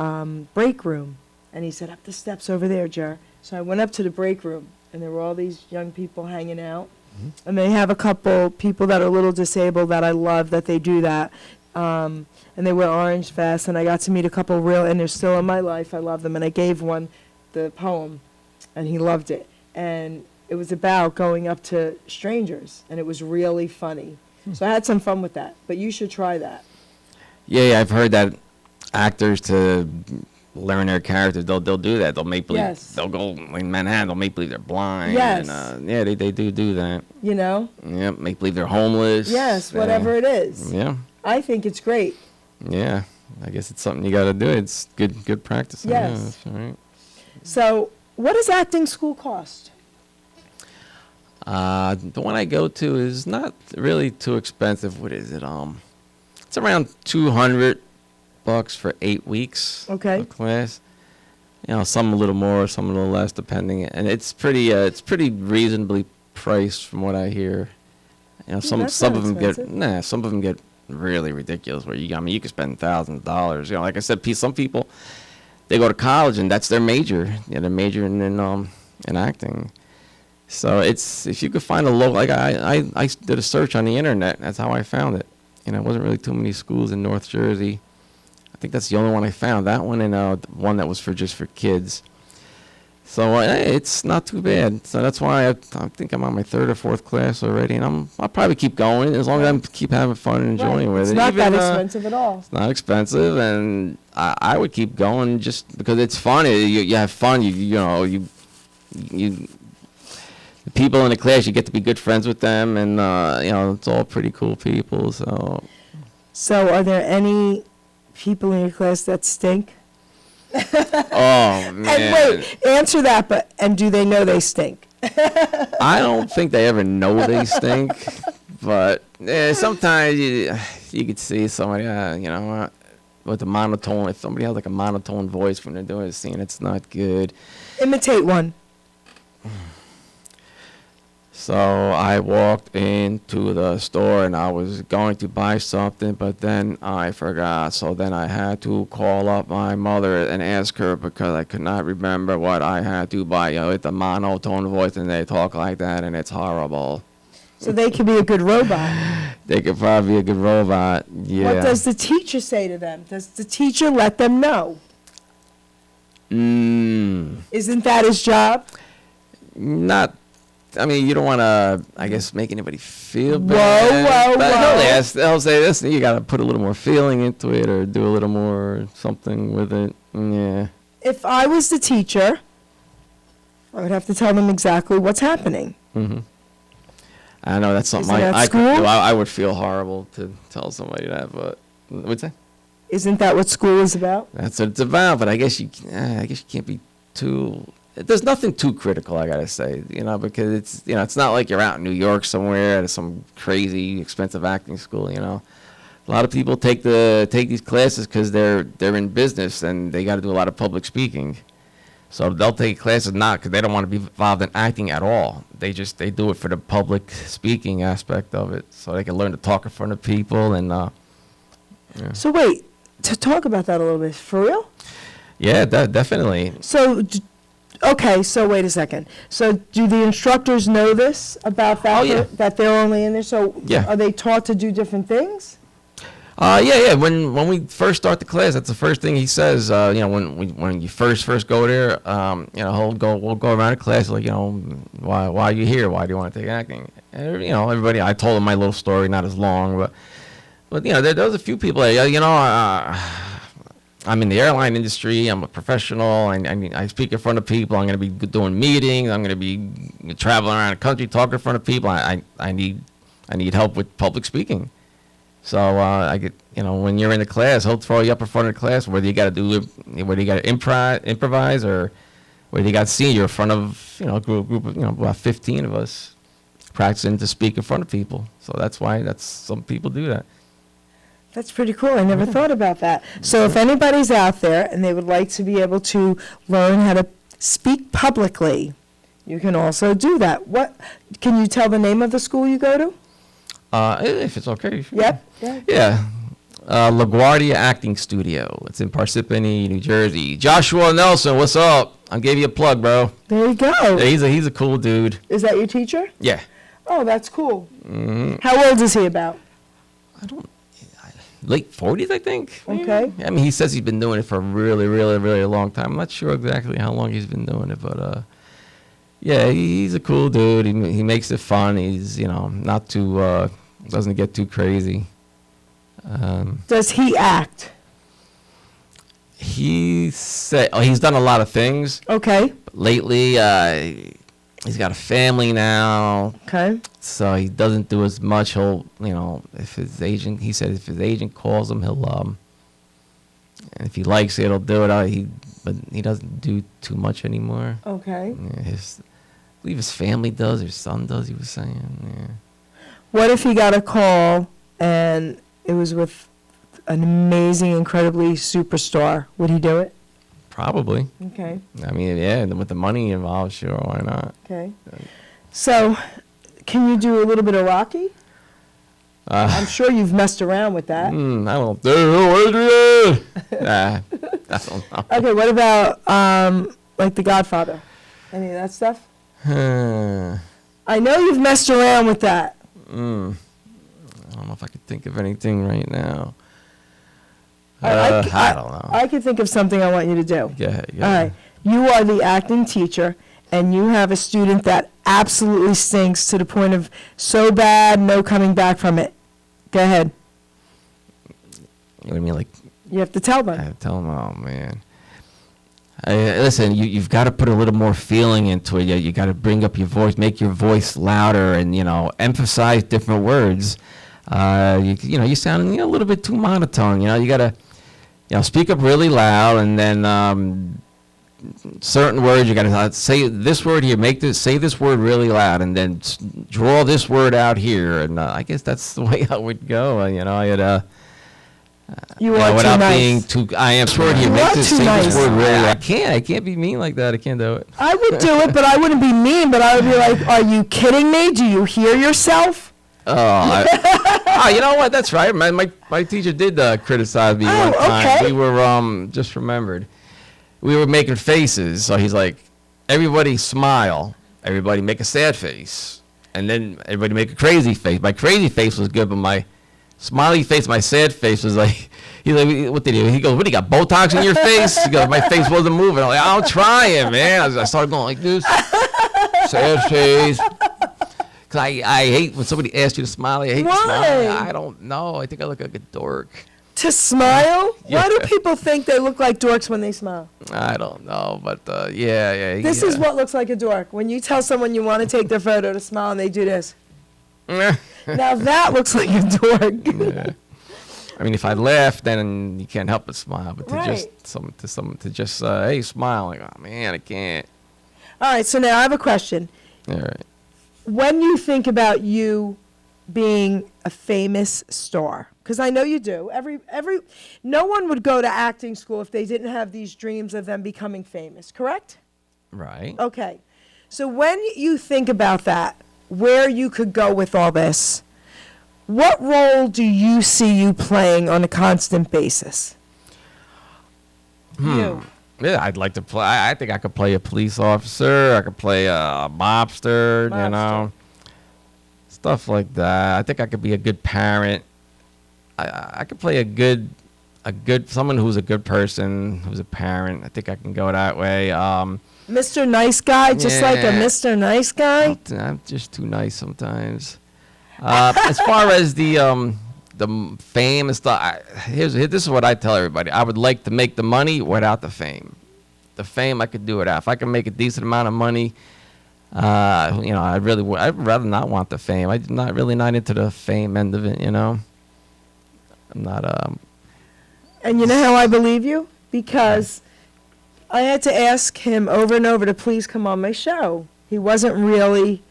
break room? And he said, up the steps over there, Jer. So I went up to the break room, and there were all these young people hanging out. Mm-hmm. And they have a couple people that are a little disabled that I love that they do that. And they wear orange vests, and I got to meet a couple and they're still in my life. I love them. And I gave one the poem, and he loved it. And it was about going up to strangers, and it was really funny. So I had some fun with that. But you should try that. Yeah, I've heard that actors, to learn their characters, they'll do that. They'll make believe. Yes. They'll go in Manhattan. They'll make believe they're blind. Yes. And, yeah, they do that. You know? Yeah, make believe they're homeless. Yes, whatever it is. Yeah. I think it's great. Yeah, I guess it's something you got to do. It's good practice. Yes. Yeah, that's all right. So, what does acting school cost? The one I go to is not really too expensive. What is it? It's around $200 for 8 weeks. Okay. Of class. Some a little more, some a little less, depending. And it's pretty reasonably priced from what I hear. Some that's of not them expensive. some of them get really ridiculous. Where you could spend thousands of dollars. Like I said, some people, they go to college and that's their major. They're majoring in acting. So if you could find a local, like I did a search on the internet. That's how I found it. It wasn't really too many schools in North Jersey. I think that's the only one I found. That one and one that was just for kids. So it's not too bad. So that's why I think I'm on my third or fourth class already, and I'll probably keep going as long as I keep having fun and enjoying with It's it. not that expensive at all. It's not expensive, and I would keep going just because it's fun. You have fun. You the people in the class, you get to be good friends with them, and it's all pretty cool people. So, are there any people in your class that stink? Oh man! And wait, answer that. And do they know they stink? I don't think they ever know they stink, but sometimes you could see somebody, with a monotone. If somebody has like a monotone voice when they're doing a scene, it's not good. Imitate one. So I walked into the store and I was going to buy something, but then I forgot. So then I had to call up my mother and ask her because I could not remember what I had to buy. With the monotone voice, and they talk like that, and it's horrible. So they could be a good robot. They could probably be a good robot. Yeah. What does the teacher say to them? Does the teacher let them know? Isn't that his job? Not. I mean, you don't want to, I guess, make anybody feel bad. Whoa. They'll say this, you got to put a little more feeling into it or do a little more something with it. Yeah. If I was the teacher, I would have to tell them exactly what's happening. Mm-hmm. I know that's something Isn't that I could do. school? I would feel horrible to tell somebody that, but what's that? Isn't that what school is about? That's what it's about, but I guess you can't be too. There's nothing too critical, I gotta say, because it's not like you're out in New York somewhere at some crazy expensive acting school, A lot of people take these classes because they're in business and they got to do a lot of public speaking. So they'll take classes not because they don't want to be involved in acting at all. They do it for the public speaking aspect of it, so they can learn to talk in front of people and. So wait, to talk about that a little bit, for real? Yeah, definitely. So, okay, so wait a second. So do the instructors know this about that, Oh, yeah. that they're only in there? So Yeah. are they taught to do different things? Yeah. When we first start the class, that's the first thing he says. When you first go there, we'll go around the class like, why are you here? Why do you want to take acting? And, everybody. I told him my little story, not as long, but there was a few people that, I'm in the airline industry. I'm a professional, and I speak in front of people. I'm going to be doing meetings. I'm going to be traveling around the country, talking in front of people. I need help with public speaking. So I get, when you're in the class, he'll throw you up in front of the class, whether you got to improvise, or whether you got to see you're in front of, a group of, about 15 of us practicing to speak in front of people. So that's some people do that. That's pretty cool. I never thought about that. So if anybody's out there and they would like to be able to learn how to speak publicly, you can also do that. What can you tell the name of the school you go to? If it's okay. Sure. Yep. Yeah. LaGuardia Acting Studio. It's in Parsippany, New Jersey. Joshua Nelson, what's up? I'll give you a plug, bro. There you go. Yeah, he's a cool dude. Is that your teacher? Yeah. Oh, that's cool. Mm-hmm. How old is he about? Late 40s, I think. Okay. I mean, he says he's been doing it for a really, really, really long time. I'm not sure exactly how long he's been doing it, but yeah, he's a cool dude. He makes it fun. He's, not too, doesn't get too crazy. Does he act? He's done a lot of things. Okay. But lately, he's got a family now. Okay. So he doesn't do as much. He'll, if his agent calls him, he'll, and if he likes it, he'll do it. But he doesn't do too much anymore. Okay. Yeah, I believe his family does, his son does, he was saying. Yeah. What if he got a call and it was with an amazing, incredibly superstar? Would he do it? Probably. Okay. I mean, yeah, with the money involved, sure, why not? Okay. So, can you do a little bit of Rocky? I'm sure you've messed around with that. I don't know, Adrian! Nah, I don't know. Okay, what about, like The Godfather? Any of that stuff? I know you've messed around with that. I don't know if I could think of anything right now. I don't know. I can think of something I want you to do. Yeah. All right. You are the acting teacher, and you have a student that absolutely stinks to the point of so bad, no coming back from it. Go ahead. What do you mean, like? You have to tell them. I tell them, oh man. Listen, you've got to put a little more feeling into it. You got to bring up your voice, make your voice louder, and emphasize different words. You sound a little bit too monotone. You got to speak up really loud, and then certain words you got to say this word here. Say this word really loud, and then draw this word out here. And I guess that's the way I would go. You are without too nice. being too. I am sure you make this too say nice. this word really. I can't be mean like that. I can't do it. I would do it, but I wouldn't be mean. But I would be like, "Are you kidding me? Do you hear yourself?" Oh, you know what? That's right. My teacher did criticize me one time. Okay. We were just remembered. We were making faces. So he's like, everybody smile. Everybody make a sad face, and then everybody make a crazy face. My crazy face was good, but my smiley face, my sad face was like, he's like, what did he goes, what do you got, Botox in your face? He goes, my face wasn't moving. I'm like, I'm trying, man. I started going like this, sad face. Because I hate when somebody asks you to smile. I hate smiling. I don't know. I think I look like a dork. To smile? Yeah. Why do people think they look like dorks when they smile? I don't know, but yeah. This is what looks like a dork. When you tell someone you want to take their photo to smile and they do this. Now that looks like a dork. Yeah. I mean, if I laugh, then you can't help but smile. But to Right. just hey, smile, like, oh man, I can't. All right, so now I have a question. All right. When you think about you being a famous star, because I know you do. No one would go to acting school if they didn't have these dreams of them becoming famous, correct? Right. Okay. So when you think about that, where you could go with all this, what role do you see you playing on a constant basis? You. Yeah, I'd like to play. I think I could play a police officer. I could play a mobster. You know, stuff like that. I think I could be a good parent. I could play a good someone who's a good person, who's a parent. I think I can go that way. Mr. Nice Guy, just like a Yeah. Mr. Nice Guy? I'm just too nice sometimes. As far as the fame and stuff, this is what I tell everybody. I would like to make the money without the fame. The fame I could do without. If I can make a decent amount of money, you know, I'd rather not want the fame. I'm not into the fame end of it. You know, I'm not. And you know how I believe you? Because I had to ask him over and over to please come on my show. He wasn't really,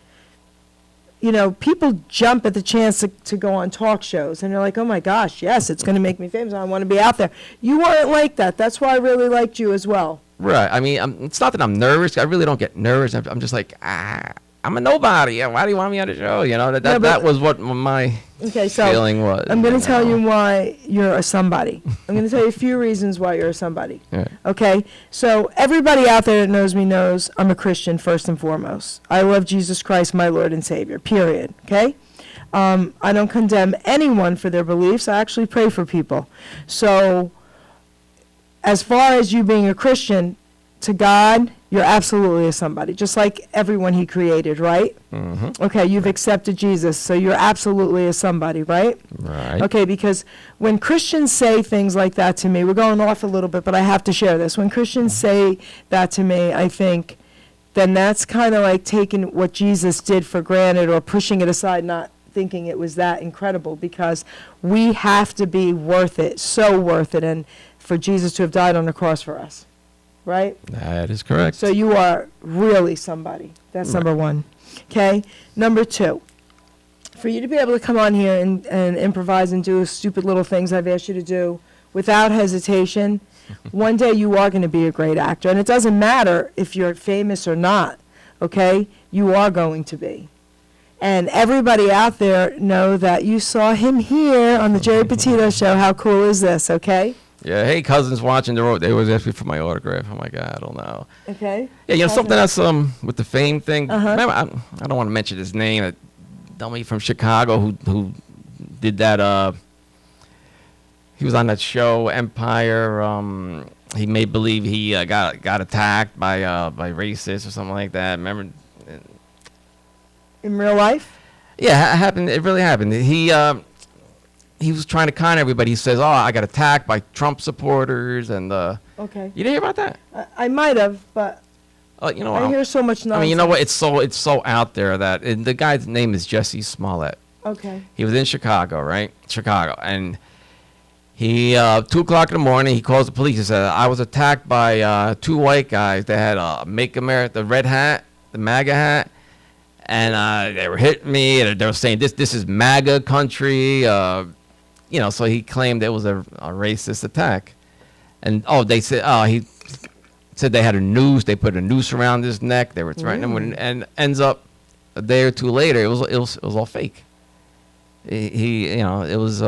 you know, people jump at the chance to go on talk shows, and they're like, oh my gosh, yes, it's going to make me famous. I want to be out there. You weren't like that. That's why I really liked you as well. Right. I mean, it's not that I'm nervous. I really don't get nervous. I'm just like, I'm a nobody. Yeah, why do you want me on the show? You know, that was what my feeling was. I'm going to tell you why you're a somebody. I'm going to tell you a few reasons why you're a somebody. Right. Okay? So everybody out there that knows me knows I'm a Christian first and foremost. I love Jesus Christ, my Lord and Savior, period. Okay? I don't condemn anyone for their beliefs. I actually pray for people. So as far as you being a Christian, to God, you're absolutely a somebody, just like everyone he created, right? Mm-hmm. Okay, you've accepted Jesus, so you're absolutely a somebody, right? Right. Okay, because when Christians say things like that to me, we're going off a little bit, but I have to share this. When Christians say that to me, I think then that's kind of like taking what Jesus did for granted or pushing it aside, not thinking it was that incredible, because we have to be worth it, so worth it, and for Jesus to have died on the cross for us. Right? That is correct. So you are really somebody. That's number one. Okay? Number two, for you to be able to come on here and improvise and do stupid little things I've asked you to do without hesitation, one day you are going to be a great actor. And it doesn't matter if you're famous or not. Okay? You are going to be. And everybody out there know that you saw him here on the Jerry Petito Show. How cool is this? Okay? Yeah, hey, cousins watching the road. They always ask me for my autograph. I'm like, I don't know. Okay. Yeah, you know, something that's with the fame thing. Uh-huh. Remember, I don't want to mention his name. A dummy from Chicago who did that. He was on that show Empire. He made believe he got attacked by racists or something like that. Remember? In real life? Yeah, it happened. It really happened. He was trying to con everybody. He says, "Oh, I got attacked by Trump supporters," and Okay. you didn't hear about that? I might have, but You know, I hear so much nonsense. I mean, you know what? It's so out there that and the guy's name is Jesse Smollett. Okay. He was in Chicago, right? Chicago, and he 2:00 in the morning. He calls the police. He said, "I was attacked by two white guys. They had Make America the red hat, the MAGA hat." And they were hitting me, and they were saying, "This is MAGA country." You know, so he claimed it was a racist attack. And they said, he said they had a noose. They put a noose around his neck. They were threatening him, and ends up a day or two later, it was all fake. He you know, it was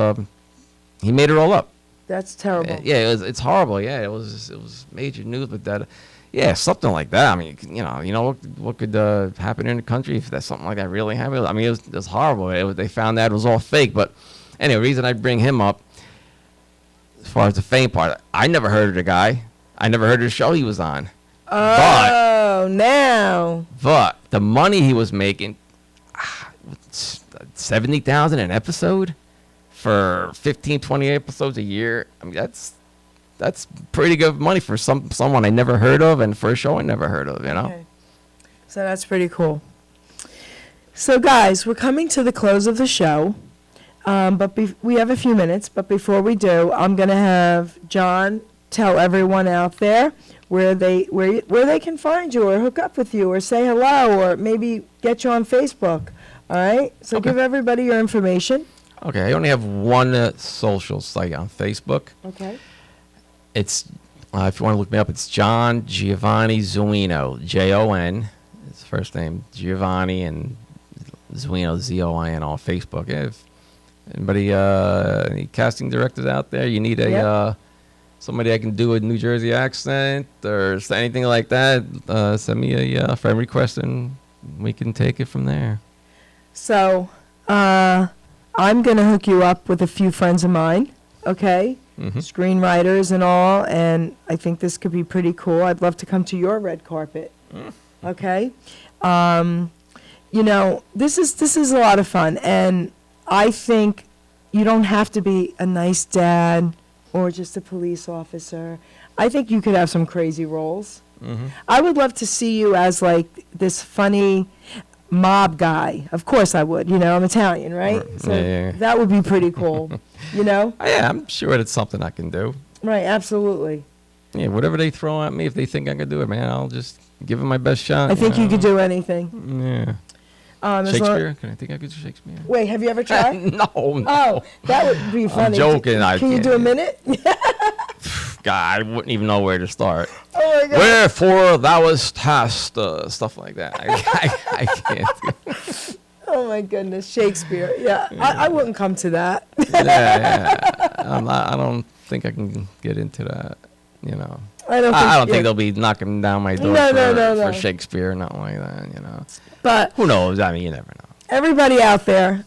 he made it all up. That's terrible. Yeah, it's horrible. Yeah, it was major news, but that. Yeah, something like that. I mean, you know what could happen in the country if that something like that really happened? I mean, it was horrible. They found that it was all fake. But anyway, the reason I bring him up, as far as the fame part, I never heard of the guy. I never heard of the show he was on. But the money he was making, $70,000 an episode for 15, 20 episodes a year. I mean, that's pretty good money for someone I never heard of, and for a show I never heard of, you know? Okay. So that's pretty cool. So, guys, we're coming to the close of the show, but we have a few minutes. But before we do, I'm going to have John tell everyone out there where they can find you or hook up with you or say hello or maybe get you on Facebook. All right? So give everybody your information. Okay, I only have one social site on Facebook. Okay. It's if you want to look me up, it's John Giovanni Zuino, Jon. His first name Giovanni and Zuino, Zoin on Facebook. Yeah, if anybody, any casting directors out there, you need a Yep. somebody that can do a New Jersey accent or anything like that, send me a friend request and we can take it from there. So, I'm going to hook you up with a few friends of mine, okay? Screenwriters and all, and I think this could be pretty cool. I'd love to come to your red carpet, okay? You know, this is a lot of fun, and I think you don't have to be a nice dad or just a police officer. I think you could have some crazy roles. I would love to see you as like this funny mob guy. Of course I would. You know, I'm Italian, right? So Yeah. that would be pretty cool. You know? Yeah, I'm sure it's something I can do. Right, absolutely. Yeah, whatever they throw at me, if they think I can do it, man, I'll just give it my best shot. I think you could do anything. Yeah. As long- Shakespeare? Can I think I could do Shakespeare? Wait, have you ever tried? No. Oh, that would be funny. joking, I Can you do a can't. minute? God, I wouldn't even know where to start. Oh my God. Wherefore thou was tasked, stuff like that. I can't. Oh my goodness, Shakespeare. Yeah, I wouldn't come to that. I don't think I can get into that, you know. I don't I don't think yeah. they'll be knocking down my door No. for Shakespeare or nothing like that, you know. But Who knows? I mean, you never know. everybody out there,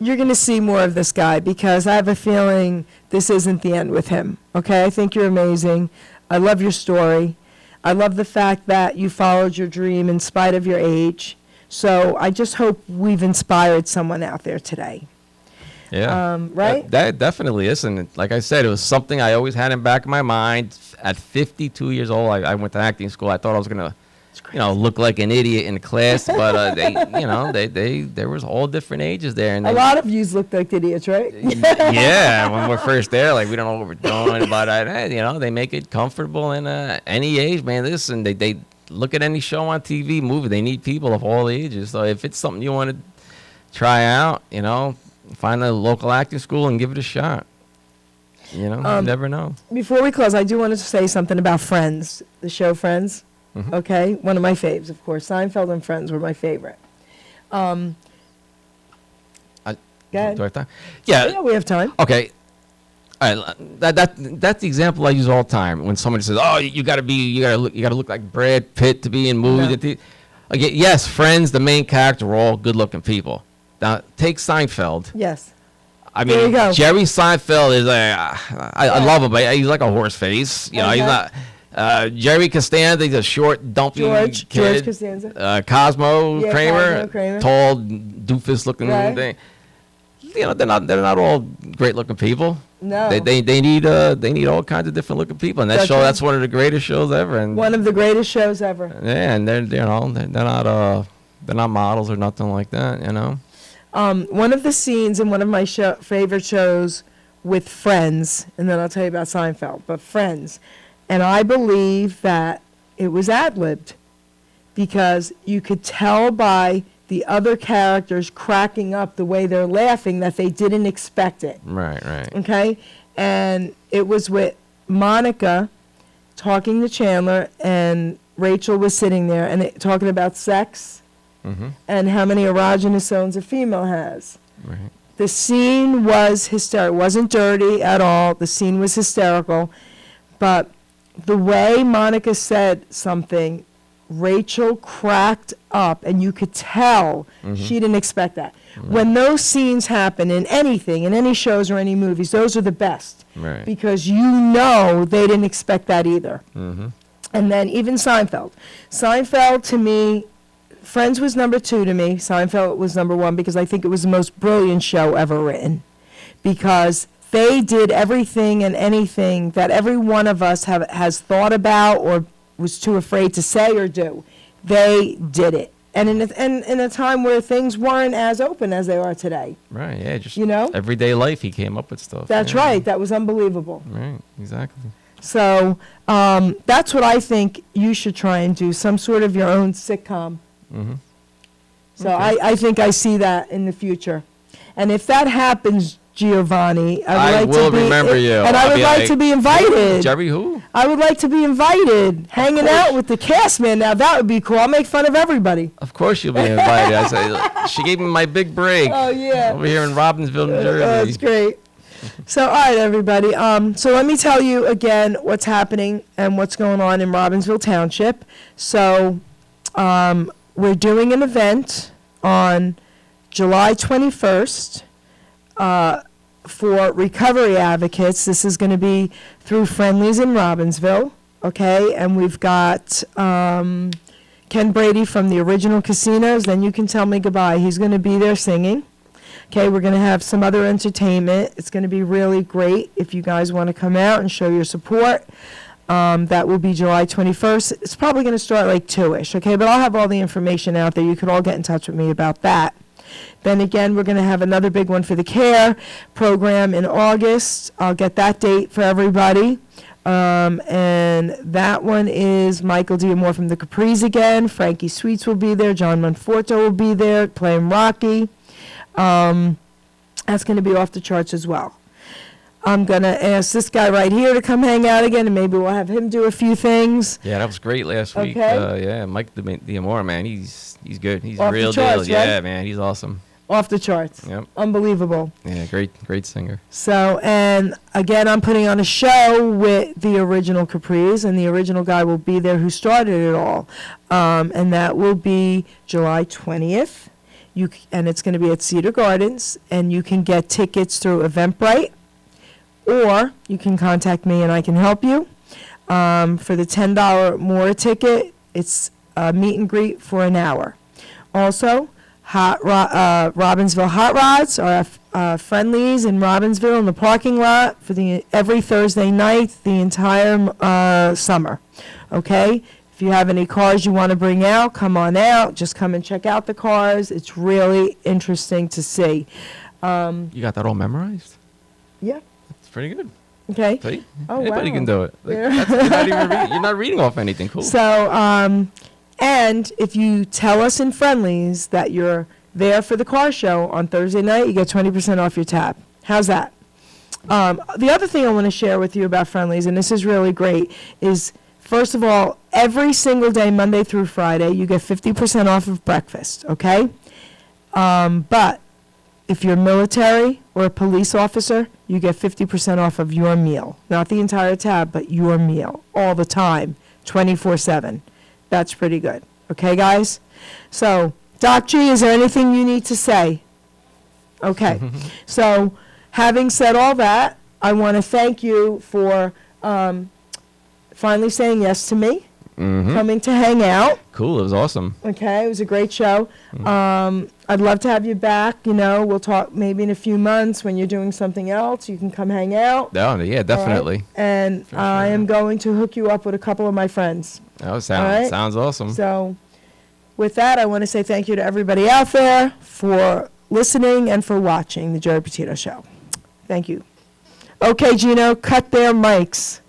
you're going to see more of this guy because I have a feeling this isn't the end with him. Okay, I think you're amazing. I love your story. I love the fact that you followed your dream in spite of your age. So I just hope we've inspired someone out there today. Yeah. Right? That definitely is. And like I said, it was something I always had in the back of my mind. At 52 years old, I went to acting school. I thought I was going to, you know, look like an idiot in class. But, they, you know, there was all different ages there. And A lot of yous look like idiots, right? yeah, when we're first there, like, we don't know what we're doing. But, you know, they make it comfortable in any age, man. Listen, they look at any show on TV, movie. They need people of all ages. So if it's something you want to try out, you know, find a local acting school and give it a shot. You know, you never know. Before we close, I do want to say something about Friends, the show Friends. Okay, one of my faves, of course. Seinfeld and Friends were my favorite. Go ahead. Do I have time? Yeah. Yeah, we have time. Okay. All right. That's the example I use all the time when somebody says, "Oh, you gotta look like Brad Pitt to be in movies." No. Okay, yes, Friends, the main character, were all good-looking people. Now take Seinfeld. Yes. I There you mean, go. Jerry Seinfeld is I love him, but he's like a horse face. You know, he's Uh-huh. not. Jerry Costanza, he's a short, dumpy George kid. Costanza. Cosmo Yeah, Kramer, Cosmo Kramer. tall, doofus-looking Right. thing. You know, they're not all great-looking people. No. They need all kinds of different looking people, and That's right. that's one of the greatest shows ever. And One of the greatest shows ever. yeah, and they're not models or nothing like that. You know. One of the scenes in one of my favorite shows with Friends, and then I'll tell you about Seinfeld, but Friends, and I believe that it was ad-libbed because you could tell by the other characters cracking up the way they're laughing that they didn't expect it. Right. Okay? And it was with Monica talking to Chandler, and Rachel was sitting there and talking about sex and how many erogenous zones a female has. Right. The scene was hysterical. It wasn't dirty at all. The scene was hysterical. But the way Monica said something, Rachel cracked up, and you could tell she didn't expect that. When those scenes happen in anything, in any shows or any movies, those are the best. Right. Because you know they didn't expect that either. And then even Seinfeld. Seinfeld, to me, Friends was number 2 to me. Seinfeld was number 1 because I think it was the most brilliant show ever written. Because they did everything and anything that every one of us has thought about or was too afraid to say or do. They did it. And in a time where things weren't as open as they are today. Right. Yeah. Just You know? everyday life. He came up with stuff. That's yeah. right. That was unbelievable. Right. Exactly. So that's what I think you should try and do, some sort of your own sitcom. So I think I see that in the future. And if that happens, Giovanni, I would like will to be, remember you. and I I'll would be like to be invited. Jerry who? I would like to be invited, hanging course. out with the cast, man. Now that would be cool. I'll make fun of everybody. Of course you'll be invited. I say, she gave me my big break. Oh yeah. Over here in Robbinsville, New Jersey. That's great. So, all right, everybody. So let me tell you again what's happening and what's going on in Robbinsville Township. So, we're doing an event on July 21st for recovery advocates. This is going to be through Friendlies in Robbinsville, okay? And we've got Ken Brady from the Original Casinos. Then you can tell me goodbye. He's going to be there singing. Okay, we're going to have some other entertainment. It's going to be really great if you guys want to come out and show your support. That will be July 21st. It's probably going to start like 2-ish, okay? But I'll have all the information out there. You could all get in touch with me about that. Then again, we're going to have another big one for the CARE program in August. I'll get that date for everybody. And that one is Michael Diamore from the Capris again. Frankie Sweets will be there. John Monforto will be there playing Rocky. That's going to be off the charts as well. I'm going to ask this guy right here to come hang out again, and maybe we'll have him do a few things. Yeah, that was great last week. Okay. Yeah, Mike Diamore, man, he's good. He's Off a the real charts, deal. right? Yeah, man, he's awesome. Off the charts. Yep. Unbelievable. Yeah, great singer. So, and again, I'm putting on a show with the Original Capris, and the original guy will be there who started it all. And that will be July 20th. And it's going to be at Cedar Gardens, and you can get tickets through Eventbrite, or you can contact me and I can help you. For the $10 more ticket, it's a meet and greet for an hour. Also, Robbinsville Hot Rods are Friendlies in Robbinsville in the parking lot for every Thursday night, the entire summer. Okay? If you have any cars you want to bring out, come on out. Just come and check out the cars. It's really interesting to see. You got that all memorized? Yeah. It's pretty good. Okay. See? Oh, Anybody wow. can do it. Like, Yeah. you're not reading off anything. Cool. So, and if you tell us in Friendlies that you're there for the car show on Thursday night, you get 20% off your tab. How's that? The other thing I want to share with you about Friendlies, and this is really great, is first of all, every single day, Monday through Friday, you get 50% off of breakfast, okay? But if you're military or a police officer, you get 50% off of your meal. Not the entire tab, but your meal, all the time, 24/7. That's pretty good. Okay, guys? So, Doc G, is there anything you need to say? Okay. So, having said all that, I want to thank you for finally saying yes to me, coming to hang out. Cool. It was awesome. Okay, it was a great show. I'd love to have you back. You know, we'll talk maybe in a few months when you're doing something else. You can come hang out. Oh, yeah, definitely. And I am going to hook you up with a couple of my friends. Oh, right. sounds awesome. So, with that, I want to say thank you to everybody out there for listening and for watching the Jerry Petito Show. Thank you. Okay, Gino, cut their mics.